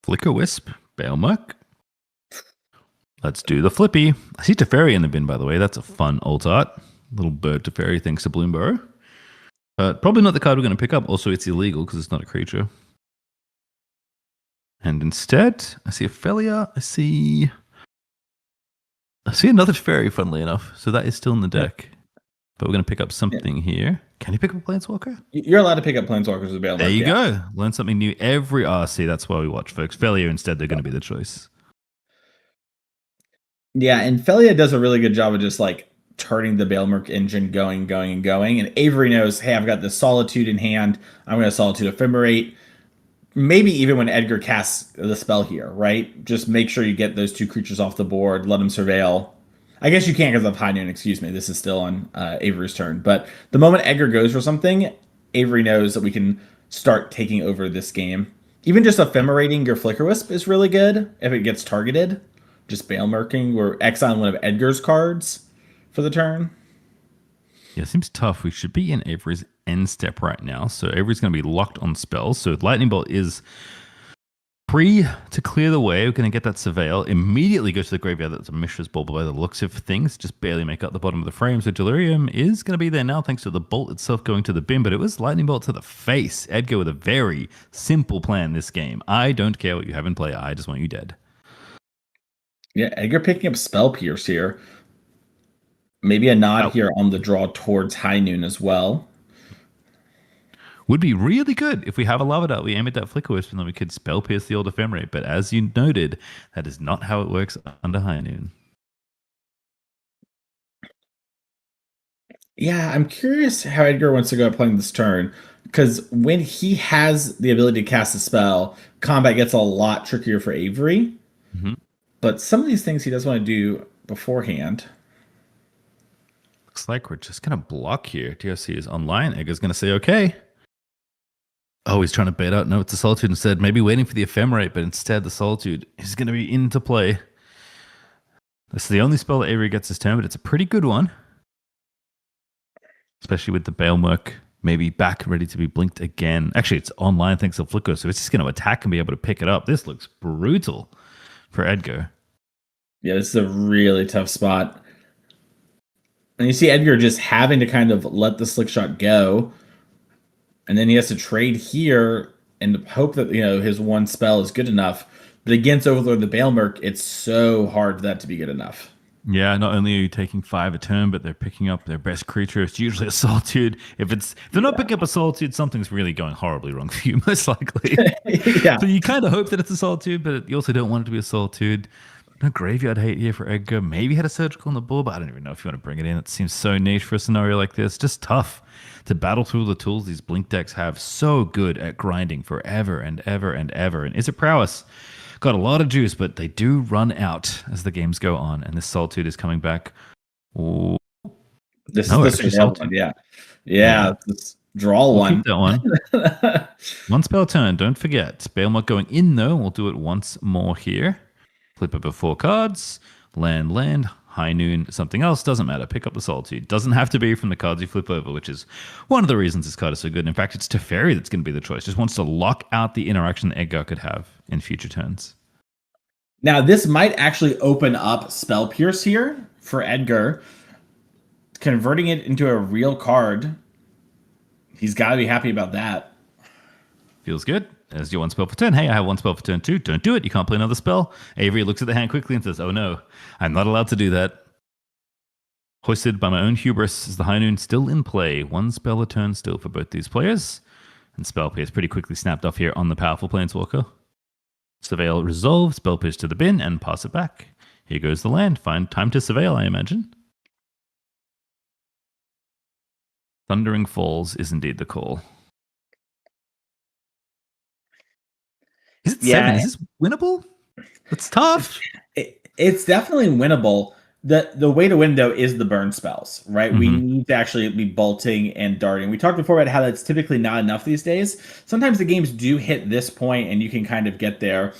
Flicker Wisp, Baelmerk. Let's do the flippy. I see Teferi in the bin, by the way. That's a fun alt art. Little bird Teferi thanks to Bloomburrow. Probably not the card we're going to pick up. Also, it's illegal because it's not a creature. And instead, I see Ophelia. I see another Teferi, funnily enough. So that is still in the deck. But we're going to pick up something here. Can you pick up a Planeswalker? You're allowed to pick up Planeswalkers with Baelmerk. There you go. Learn something new every RC. That's why we watch, folks. Felia instead, they're going to be the choice. Yeah, and Felia does a really good job of just like turning the Baelmerk engine going. And Avery knows, hey, I've got the Solitude in hand. I'm going to Solitude Ephemerate. maybe even when Edgar casts the spell here, right? Just make sure you get those two creatures off the board, let him surveil. I guess you can't because of High Noon, excuse me. This is still on Avery's turn. But the moment Edgar goes for something, Avery knows that we can start taking over this game. Even just ephemerating your Flicker Wisp is really good if it gets targeted. Just Bailmerking or exiling one of Edgar's cards for the turn. Yeah, it seems tough. We should be in Avery's end step right now. So Avery's going to be locked on spells. So Lightning Bolt is free to clear the way. We're going to get that Surveil. Immediately go to the graveyard. That's a Mishra's Bauble by the looks of things. Just barely make up the bottom of the frame. So Delirium is going to be there now thanks to the bolt itself going to the bin. But it was Lightning Bolt to the face. Edgar with a very simple plan this game. I don't care what you have in play. I just want you dead. Yeah, Edgar picking up Spell Pierce here. Maybe a nod here on the draw towards High Noon as well. Would be really good if we have a Lava Dart. We aim at that Flicker Wisp and then we could Spell Pierce the old Ephemerate. But as you noted, that is not how it works under High Noon. Yeah, I'm curious how Edgar wants to go about playing this turn. Because when he has the ability to cast a spell, combat gets a lot trickier for Avery. Mm-hmm. But some of these things he does want to do beforehand. Looks like we're just going to block here. DRC is online. Edgar's going to say, okay. Oh, he's trying to bait out. No, it's a Solitude instead. Maybe waiting for the Ephemerate, but instead the Solitude is going to be into play. This is the only spell that Avery gets this turn, but it's a pretty good one. Especially with the Bailmerk maybe back ready to be blinked again. Actually, it's online thanks to Flicker, so it's just going to attack and be able to pick it up. This looks brutal for Edgar. Yeah, this is a really tough spot. And you see Edgar just having to kind of let the Slick Shot go. And then he has to trade here and hope that, his one spell is good enough. But against Overlord the Bailmerk, it's so hard for that to be good enough. Yeah, not only are you taking 5 a turn, but they're picking up their best creature. It's usually a Solitude. If they're not picking up a Solitude, something's really going horribly wrong for you, most likely. Yeah. So you kind of hope that it's a Solitude, but you also don't want it to be a Solitude. No graveyard hate here for Edgar. Maybe had a Surgical on the board, but I don't even know if you want to bring it in. It seems so niche for a scenario like this. Just tough to battle through the tools these Blink decks have. So good at grinding forever and ever and ever. And Is It Prowess got a lot of juice, but they do run out as the games go on. And this Solitude is coming back. Ooh. This is the Solitude. Yeah. Let's draw one. Keep that one. One spell turn. Don't forget. Bailmark going in, though. We'll do it once more here. Flip over 4 cards, land, High Noon, something else, doesn't matter. Pick up the Solitude. Doesn't have to be from the cards you flip over, which is one of the reasons this card is so good. In fact, it's Teferi that's going to be the choice. Just wants to lock out the interaction that Edgar could have in future turns. Now, this might actually open up Spell Pierce here for Edgar. Converting it into a real card. He's got to be happy about that. Feels good. As your 1 spell for turn. Hey, I have 1 spell for turn 2. Don't do it. You can't play another spell. Avery looks at the hand quickly and says, oh no, I'm not allowed to do that. Hoisted by my own hubris is the High Noon still in play. 1 spell a turn still for both these players. And Spell Pierce pretty quickly snapped off here on the powerful Planeswalker. Surveil resolve, Spell Pierce to the bin, and pass it back. Here goes the land. Find time to Surveil, I imagine. Thundering Falls is indeed the call. Is it 7? Is this winnable? It's tough. It's definitely winnable. The way to win, though, is the burn spells, right? Mm-hmm. We need to actually be bolting and darting. We talked before about how that's typically not enough these days. Sometimes the games do hit this point and you can kind of get there.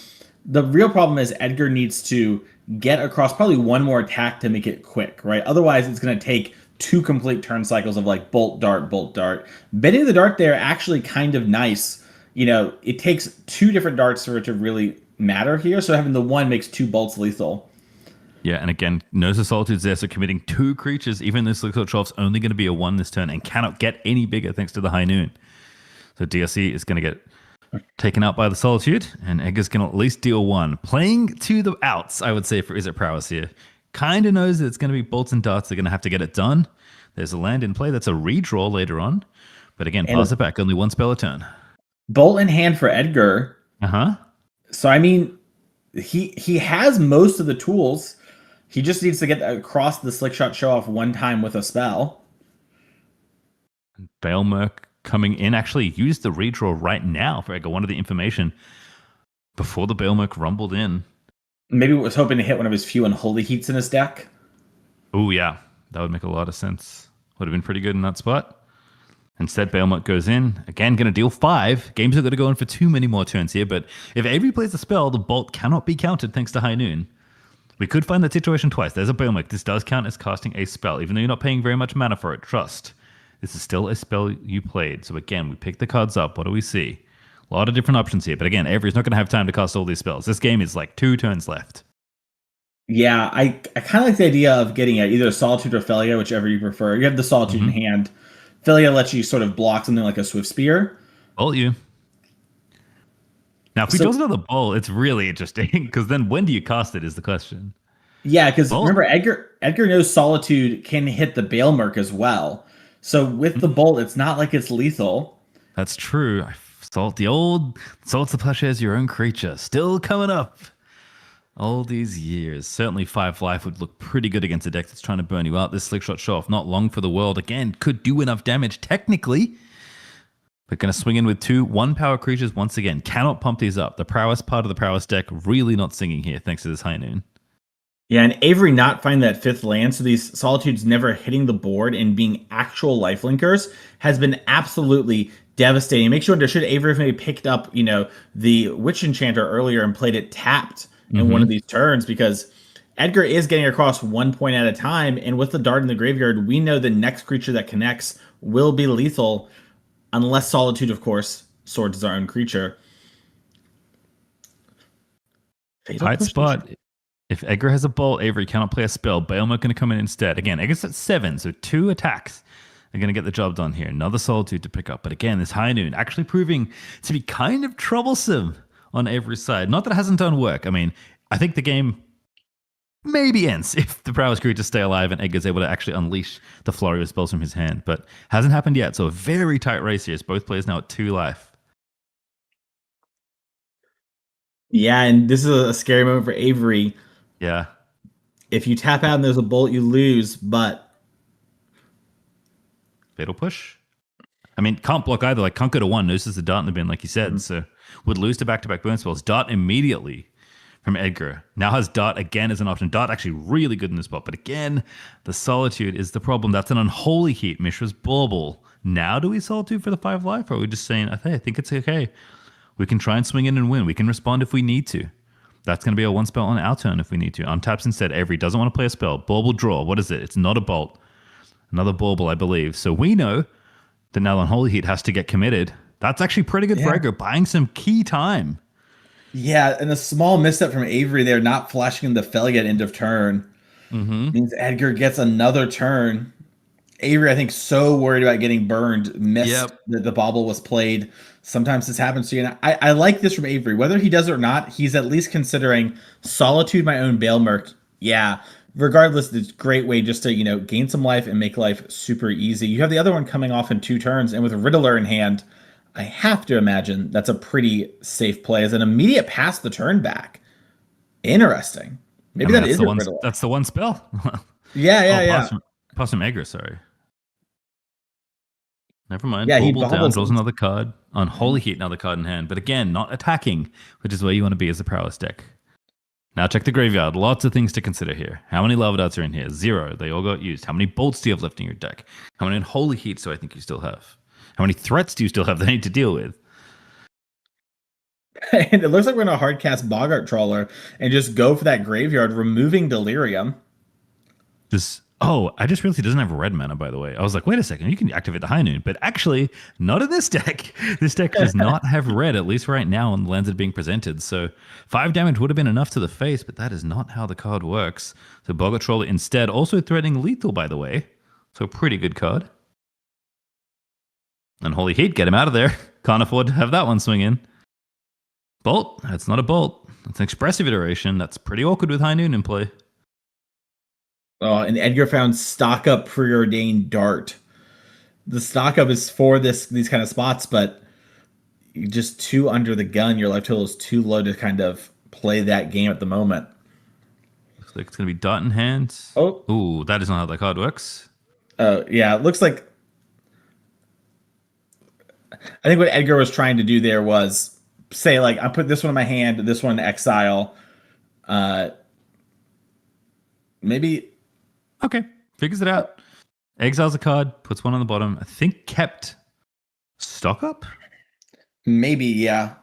The real problem is Edgar needs to get across probably one more attack to make it quick, right? Otherwise, it's going to take 2 complete turn cycles of like bolt, dart, bolt, dart. Bending the dart there actually kind of nice. It takes 2 different darts for it to really matter here. So having the 1 makes 2 bolts lethal. Yeah, and again, knows the Solitude's there, so committing 2 creatures, even though Slick Trought's only going to be a 1 this turn and cannot get any bigger thanks to the High Noon. So DRC is going to get taken out by the Solitude, and Edgar's going to at least deal 1. Playing to the outs, I would say, for Is It Prowess here. Kind of knows that it's going to be bolts and darts. They're going to have to get it done. There's a land in play. That's a redraw later on. But again, pass it back. Only 1 spell a turn. Bolt in hand for Edgar. So I mean, he has most of the tools. He just needs to get across the Slick Shot show off 1 time with a spell. Bailmerk coming in. Actually, use the redraw right now for Edgar. Wanted the information before the Bailmerk rumbled in. Maybe was hoping to hit one of his few unholy heats in his deck. Oh, yeah. That would make a lot of sense. Would have been pretty good in that spot. Instead, Bailmerk goes in. Again, going to deal 5. Games are going to go on for too many more turns here, but if Avery plays a spell, the Bolt cannot be counted thanks to High Noon. We could find that situation twice. There's a Bailmerk. This does count as casting a spell, even though you're not paying very much mana for it. Trust. This is still a spell you played. So again, we pick the cards up. What do we see? A lot of different options here. But again, Avery's not going to have time to cast all these spells. This game is like 2 turns left. Yeah, I kind of like the idea of getting at either Solitude or Felia, whichever you prefer. You have the Solitude in hand. Felia lets you sort of block something like a Swift Spear. Bolt you. Now, if we chose another bolt, it's really interesting because then when do you cast it is the question. Yeah, because remember, Edgar knows Solitude can hit the Bailmerk as well. So with the bolt, it's not like it's lethal. That's true. The old Salt the Pleasure as your own creature. Still coming up. All these years. Certainly 5 life would look pretty good against a deck that's trying to burn you out. This Slickshot Show-Off, not long for the world. Again, could do enough damage technically. But going to swing in with 2 1-power creatures once again. Cannot pump these up. The prowess part of the prowess deck really not singing here thanks to this High Noon. Yeah, and Avery not finding that 5th land, so these Solitudes never hitting the board and being actual lifelinkers has been absolutely devastating. Make sure should Avery have maybe picked up, the Witch Enchanter earlier and played it tapped in one of these turns, because Edgar is getting across 1 point at a time, and with the Dart in the graveyard, we know the next creature that connects will be lethal, unless Solitude, of course, swords is our own creature. Tight spot. If Edgar has a bolt, Avery cannot play a spell. Bailmerk going to come in instead. Again, Edgar's at 7, so 2 attacks are going to get the job done here. Another Solitude to pick up. But again, this High Noon actually proving to be kind of troublesome on Avery's side. Not that it hasn't done work. I mean, I think the game maybe ends if the prowess creatures stay alive and Edgar's able to actually unleash the flurry of spells from his hand. But hasn't happened yet, so a very tight race here. As both players now at 2 life. Yeah, and this is a scary moment for Avery. Yeah. If you tap out and there's a bolt, you lose, but... Fatal Push? I mean, can't block either. Like, can't go to 1. Notices the Dart in the bin, like you said. So would lose to back-to-back burn spells. Dart immediately from Edgar. Now has Dart again as an option. Dart actually really good in this spot. But again, the Solitude is the problem. That's an Unholy Heat. Mishra's Bauble. Now do we Solitude for the 5 life? Or are we just saying, hey, I think it's okay. We can try and swing in and win. We can respond if we need to. That's going to be a 1 spell on our turn if we need to. Untaps instead. Avery doesn't want to play a spell. Bauble draw. What is it? It's not a bolt. Another Bauble, I believe. So we know that now Unholy Heat has to get committed. That's actually pretty good for Edgar, buying some key time. Yeah, and a small misstep from Avery there, not flashing the Felia at end of turn. Means Edgar gets another turn. Avery, I think, so worried about getting burned, missed that the Bauble was played. Sometimes this happens to you. And I like this from Avery. Whether he does or not, he's at least considering Solitude, my own Bailmerk. Yeah, regardless, it's a great way just to, gain some life and make life super easy. You have the other one coming off in 2 turns, and with Riddler in hand, I have to imagine that's a pretty safe play as an immediate pass the turn back. Interesting. Maybe that is Riddler. That's the 1 spell. Yeah. Pass from Edgar, sorry. Never mind. Yeah, Bauble down, draws another card. Unholy Heat, another card in hand. But again, not attacking, which is where you want to be as a prowess deck. Now check the graveyard. Lots of things to consider here. How many Lava Darts are in here? 0. They all got used. How many bolts do you have left in your deck? How many Unholy Heats do I think you still have? How many threats do you still have that I need to deal with? And it looks like we're going to hard cast Boggart Trawler and just go for that graveyard, removing Delirium. I just realized he doesn't have red mana, by the way. I was like, wait a second, you can activate the High Noon. But actually, not in this deck. This deck does not have red, at least right now on the lands that are being presented. So 5 damage would have been enough to the face, but that is not how the card works. So Boggart Trawler instead, also threatening lethal, by the way. So a pretty good card. Unholy Heat, get him out of there. Can't afford to have that one swing in. Bolt, that's not a bolt. That's an expressive iteration. That's pretty awkward with High Noon in play. Oh, and Edgar found stock up preordained Dart. The stock up is for these kind of spots, but you're just too under the gun. Your life total is too low to kind of play that game at the moment. Looks like it's going to be Dart in hand. Oh. Ooh, that is not how that card works. Yeah, it looks like I think what Edgar was trying to do there was say like I put this one in my hand, this one in exile. Uh, maybe Okay, figures it out. Exiles a card, puts one on the bottom. I think kept stock up. maybe yeah.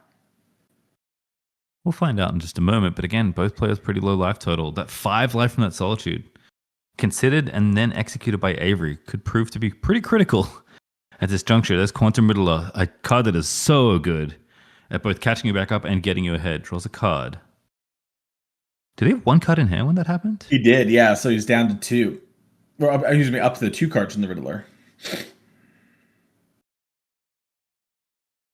We'll find out in just a moment. But again, both players pretty low life total. That 5 life from that Solitude, considered and then executed by Avery, could prove to be pretty critical at this juncture. There's Quantum Riddler, a card that is so good at both catching you back up and getting you ahead. Draws a card. Did he have 1 card in hand when that happened? He did, yeah. So he's down to 2. Or excuse me, up to the 2 cards in the Riddler.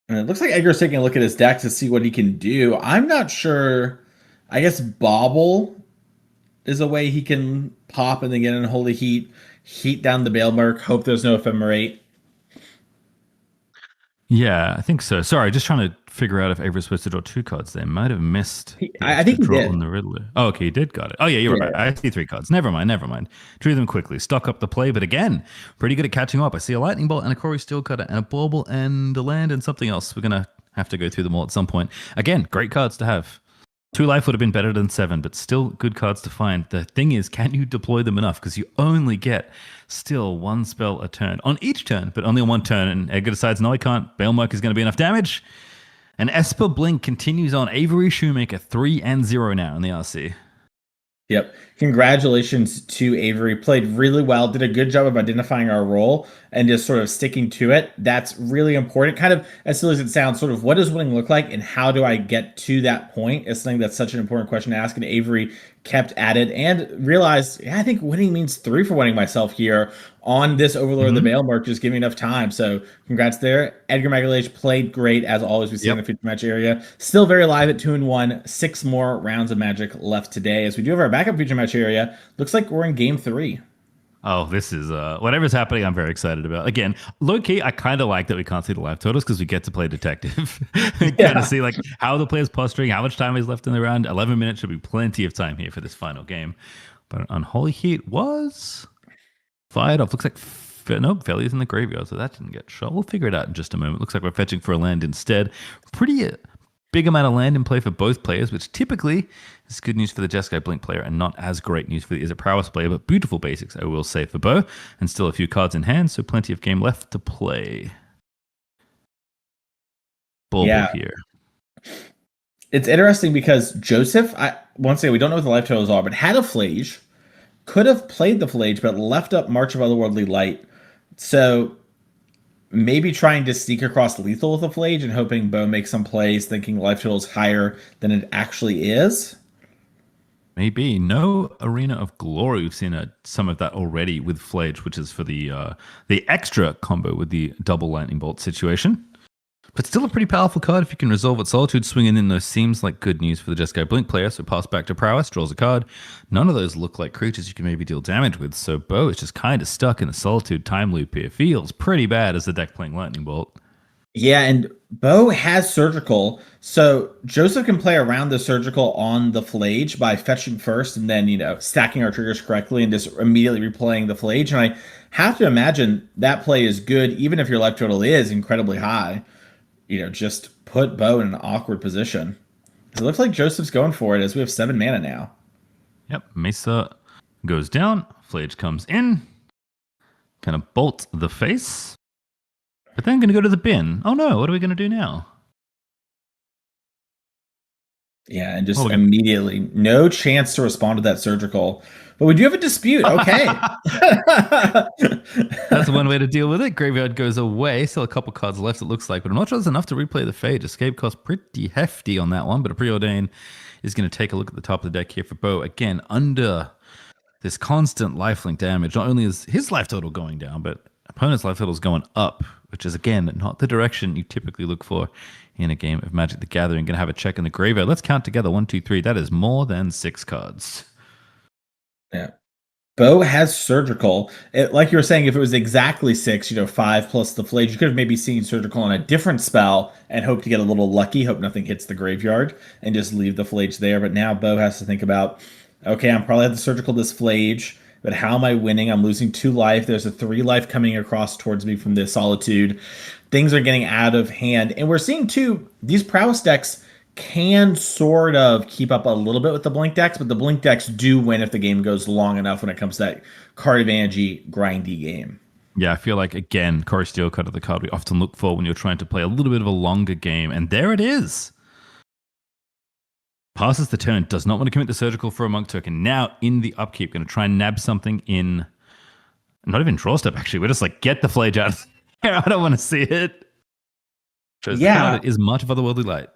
And it looks like Edgar's taking a look at his deck to see what he can do. I'm not sure. I guess Bobble is a way he can pop and then get in Holy heat down the Bailmerk, hope there's no Ephemerate. Yeah, I think so. Sorry, just trying to figure out if Avery's supposed to draw 2 cards there. Might have missed the I think he draw did. on the Riddler. Oh, okay, he did. Got it. Oh, yeah, you're right. I see 3 cards. Never mind. Drew them quickly. Stock up the play, but again, pretty good at catching up. I see a Lightning Bolt and a Corey Steel Cutter and a Bauble and a land and something else. We're going to have to go through them all at some point. Again, great cards to have. 2 life would have been better than 7, but still good cards to find. The thing is, can you deploy them enough? Because you only get still 1 spell a turn on each turn, but only on 1 turn. And Edgar decides, no, I can't. Bailmerk is going to be enough damage. And Esper Blink continues on. Avery Shoemaker 3-0 now in the RC. Yep. Congratulations to Avery. Played really well. Did a good job of identifying our role and just sort of sticking to it. That's really important. Kind of as silly as it sounds, sort of what does winning look like and how do I get to that point is something that's such an important question to ask. And Avery kept at it and realized, yeah, I think winning means 3 for winning myself here on this Overlord of the Bailmerk. Just give me enough time. So congrats there. Edgar Magalhaes played great as always. We see in the future match area. Still very live at 2-1. 6 more rounds of Magic left today. As we do have our backup future match area, looks like we're in game 3. Oh, this is whatever's happening. I'm very excited about. Again, low key, I kind of like that we can't see the live totals because we get to play detective, kind of see like how the player's posturing, how much time is left in the round. 11 minutes should be plenty of time here for this final game. But Unholy Heat was fired off. Looks like no Felly's in the graveyard, so that didn't get shot. We'll figure it out in just a moment. Looks like we're fetching for a land instead. Pretty big amount of land in play for both players, which typically is good news for the Jeskai Blink player and not as great news for the Izzet Prowess player, but beautiful basics, I will say, for Bo, and still a few cards in hand, so plenty of game left to play. Bauble here. It's interesting because Joseph, once again, we don't know what the life totals are, but had a Flage, could have played the Flage, but left up March of Otherworldly Light. So maybe trying to sneak across lethal with a Flage and hoping Bo makes some plays, thinking life total is higher than it actually is. Maybe. No Arena of Glory. We've seen some of that already with Flage, which is for the extra combo with the double Lightning Bolt situation. But still a pretty powerful card if you can resolve it. Solitude swinging in those seems like good news for the Jeskai Blink player. So pass back to Prowess, draws a card. None of those look like creatures you can maybe deal damage with. So Bo is just kind of stuck in a Solitude time loop here. Feels pretty bad as the deck playing Lightning Bolt. Yeah, and Bo has Surgical. So Joseph can play around the Surgical on the Flage by fetching first and then, stacking our triggers correctly and just immediately replaying the Flage. And I have to imagine that play is good even if your life total is incredibly high. Just put Bo in an awkward position. It looks like Joseph's going for it as we have 7 mana now. Yep, Mesa goes down. Flage comes in. Kind of bolt the face. But then going to go to the bin. Oh no, what are we going to do now? Yeah, and just immediately, no chance to respond to that Surgical. But we do have a dispute. Okay. That's one way to deal with it. Graveyard goes away. Still a couple cards left, it looks like. But I'm not sure there's enough to replay the Fade. Escape costs pretty hefty on that one. But a Preordain is going to take a look at the top of the deck here for Bo. Again, under this constant lifelink damage. Not only is his life total going down, but opponent's life total is going up, which is, again, not the direction you typically look for in a game of Magic the Gathering. Going to have a check in the graveyard. Let's count together. 1, 2, 3. That is more than 6 cards. Yeah. Bo has Surgical. Like you were saying, if it was exactly 6, 5 plus the Flage, you could have maybe seen Surgical on a different spell and hope to get a little lucky, hope nothing hits the graveyard, and just leave the Flage there. But now Bo has to think about, okay, I'm probably at the Surgical this Flage, but how am I winning? I'm losing 2 life. There's a 3 life coming across towards me from this Solitude. things are getting out of hand. And we're seeing too, these prowess decks can sort of keep up a little bit with the blink decks, but the blink decks do win if the game goes long enough when it comes to that card advantage grindy game. Yeah, I feel like again, Corey Steel cut of the card we often look for when you're trying to play a little bit of a longer game, and there it is. Passes the turn, does not want to commit the surgical for a monk token. Now in the upkeep, going to try and nab something in. Not even draw step, actually. We're just like, get the flage out. I don't want to see it. Shows Yeah. it is much of otherworldly light.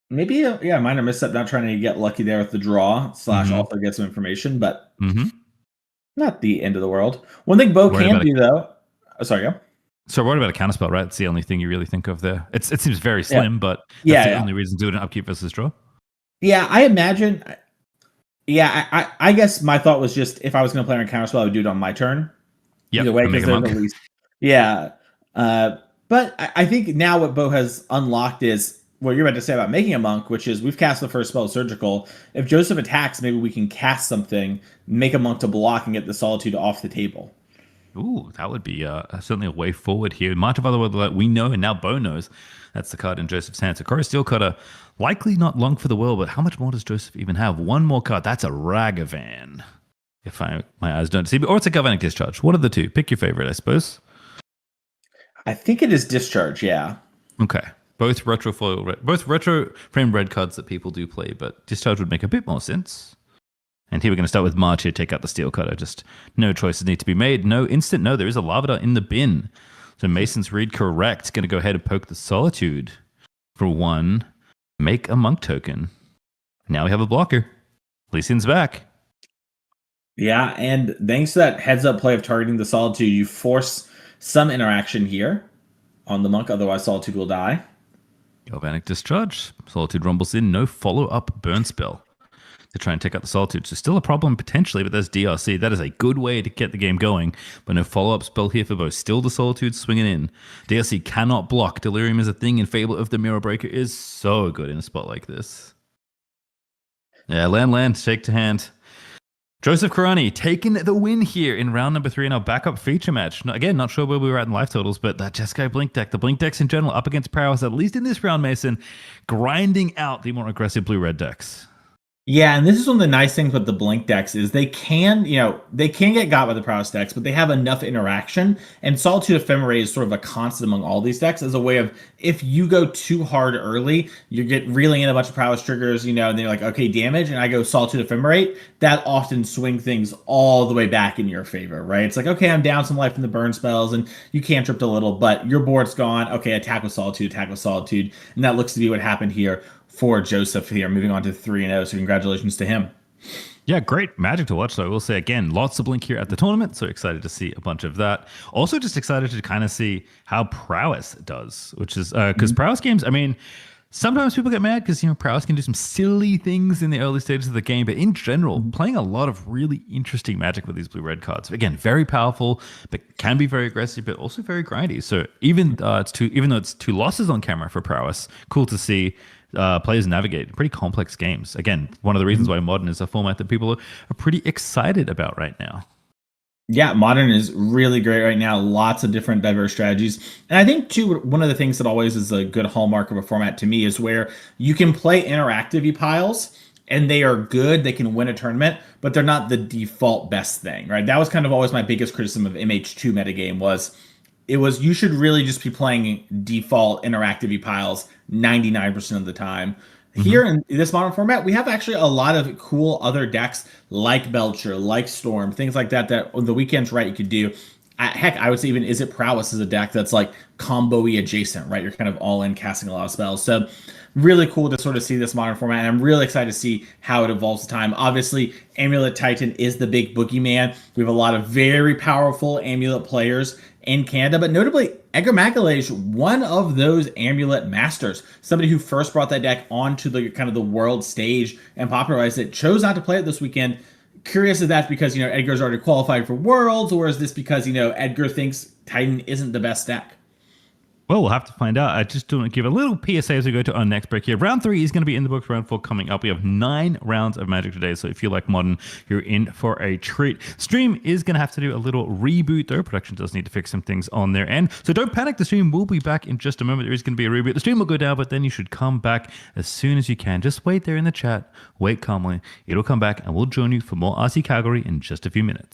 Maybe, yeah, minor misstep, not trying to get lucky there with the draw / also get some information, but not the end of the world. One thing Bo can do, though. Oh, sorry, yeah. So what about a counterspell, right? It's the only thing you really think of there. It seems very slim, but that's the only reason to do it in upkeep versus draw. Yeah, I imagine. Yeah, I guess my thought was just if I was going to play on a counterspell, I would do it on my turn. Yep, Either way, because they're the least. Yeah. But I think now what Bo has unlocked is what you're about to say about making a monk, which is we've cast the first spell, Surgical. If Joseph attacks, maybe we can cast something, make a monk to block, and get the Solitude off the table. Ooh, that would be certainly a way forward here. Much of otherworldly light we know, and now Bo knows that's the card in Joseph's hand. So Corey Steel Cutter, likely not long for the world, but how much more does Joseph even have? One more card. That's a Ragavan. If my eyes don't see, or it's a Galvanic Discharge. What are the two? Pick your favorite, I suppose. I think it is Discharge, yeah. Okay. Both retro frame red cards that people do play, but Discharge would make a bit more sense. And here we're going to start with March here, take out the Steel Cutter. Just no choices need to be made. No instant. No, there is a Lavada in the bin. So Mason's read correct. Going to go ahead and poke the Solitude for one. Make a monk token. Now we have a blocker. Lysian's back. Yeah, and thanks to that heads-up play of targeting the Solitude, you force some interaction here on the monk. Otherwise, Solitude will die. Galvanic Discharge. Solitude rumbles in. No follow-up burn spell to try and take out the Solitude. So still a problem potentially, but there's DRC. That is a good way to get the game going. But no follow-up spell here for both. Still the Solitude swinging in. DRC cannot block. Delirium is a thing, and Fable of the Mirror Breaker is so good in a spot like this. Yeah, land, shake to hand. Joseph Karani taking the win here in round number 3 in our backup feature match. Again, not sure where we were at in life totals, but that Jeskai Blink deck, the Blink decks in general, up against Prowess, at least in this round, Mason, grinding out the more aggressive blue-red decks. Yeah, and this is one of the nice things with the Blink decks is they can get got by the Prowess decks, but they have enough interaction. And Solitude Ephemerate is sort of a constant among all these decks as a way of, if you go too hard early, you get reeling in a bunch of Prowess triggers, and then you're like, okay, damage, and I go Solitude Ephemerate, that often swing things all the way back in your favor, right? It's like, okay, I'm down some life in the burn spells, and you cantripped a little, but your board's gone. Okay, attack with Solitude, and that looks to be what happened here for Joseph here, moving on to 3-0. So congratulations to him. Yeah, great Magic to watch. So I will say again, lots of Blink here at the tournament. So excited to see a bunch of that. Also just excited to kind of see how Prowess does, which is because Prowess games, I mean, sometimes people get mad because, Prowess can do some silly things in the early stages of the game. But in general, playing a lot of really interesting Magic with these blue-red cards. Again, very powerful, but can be very aggressive, but also very grindy. So even though it's two losses on camera for Prowess, cool to see players navigate pretty complex games. Again, one of the reasons why Modern is a format that people are pretty excited about right now. Yeah, Modern is really great right now. Lots of different diverse strategies. And I think, too, one of the things that always is a good hallmark of a format to me is where you can play interactive e-piles, and they are good. They can win a tournament, but they're not the default best thing, right? That was kind of always my biggest criticism of MH2 metagame was you should really just be playing default interactive e-piles 99% of the time. Here in this Modern format, we have actually a lot of cool other decks like Belcher, like Storm, things like that on the weekends, right, you could do. Heck, I would say even Is It Prowess is a deck that's like combo-y adjacent, right? You're kind of all in casting a lot of spells. So really cool to sort of see this Modern format, and I'm really excited to see how it evolves with time. Obviously, Amulet Titan is the big boogeyman. We have a lot of very powerful Amulet players in Canada, but notably Edgar McAleish, one of those Amulet masters, somebody who first brought that deck onto the kind of the world stage and popularized it, chose not to play it this weekend. Curious if that's because Edgar's already qualified for Worlds, or is this because Edgar thinks Titan isn't the best deck? Well, we'll have to find out. I just want to give a little PSA as we go to our next break here. Round 3 is going to be in the books. Round 4 coming up. We have 9 rounds of Magic today, so if you like Modern, you're in for a treat. Stream is going to have to do a little reboot, though. Production does need to fix some things on their end. So don't panic. The stream will be back in just a moment. There is going to be a reboot. The stream will go down, but then you should come back as soon as you can. Just wait there in the chat. Wait calmly. It'll come back, and we'll join you for more RC Calgary in just a few minutes.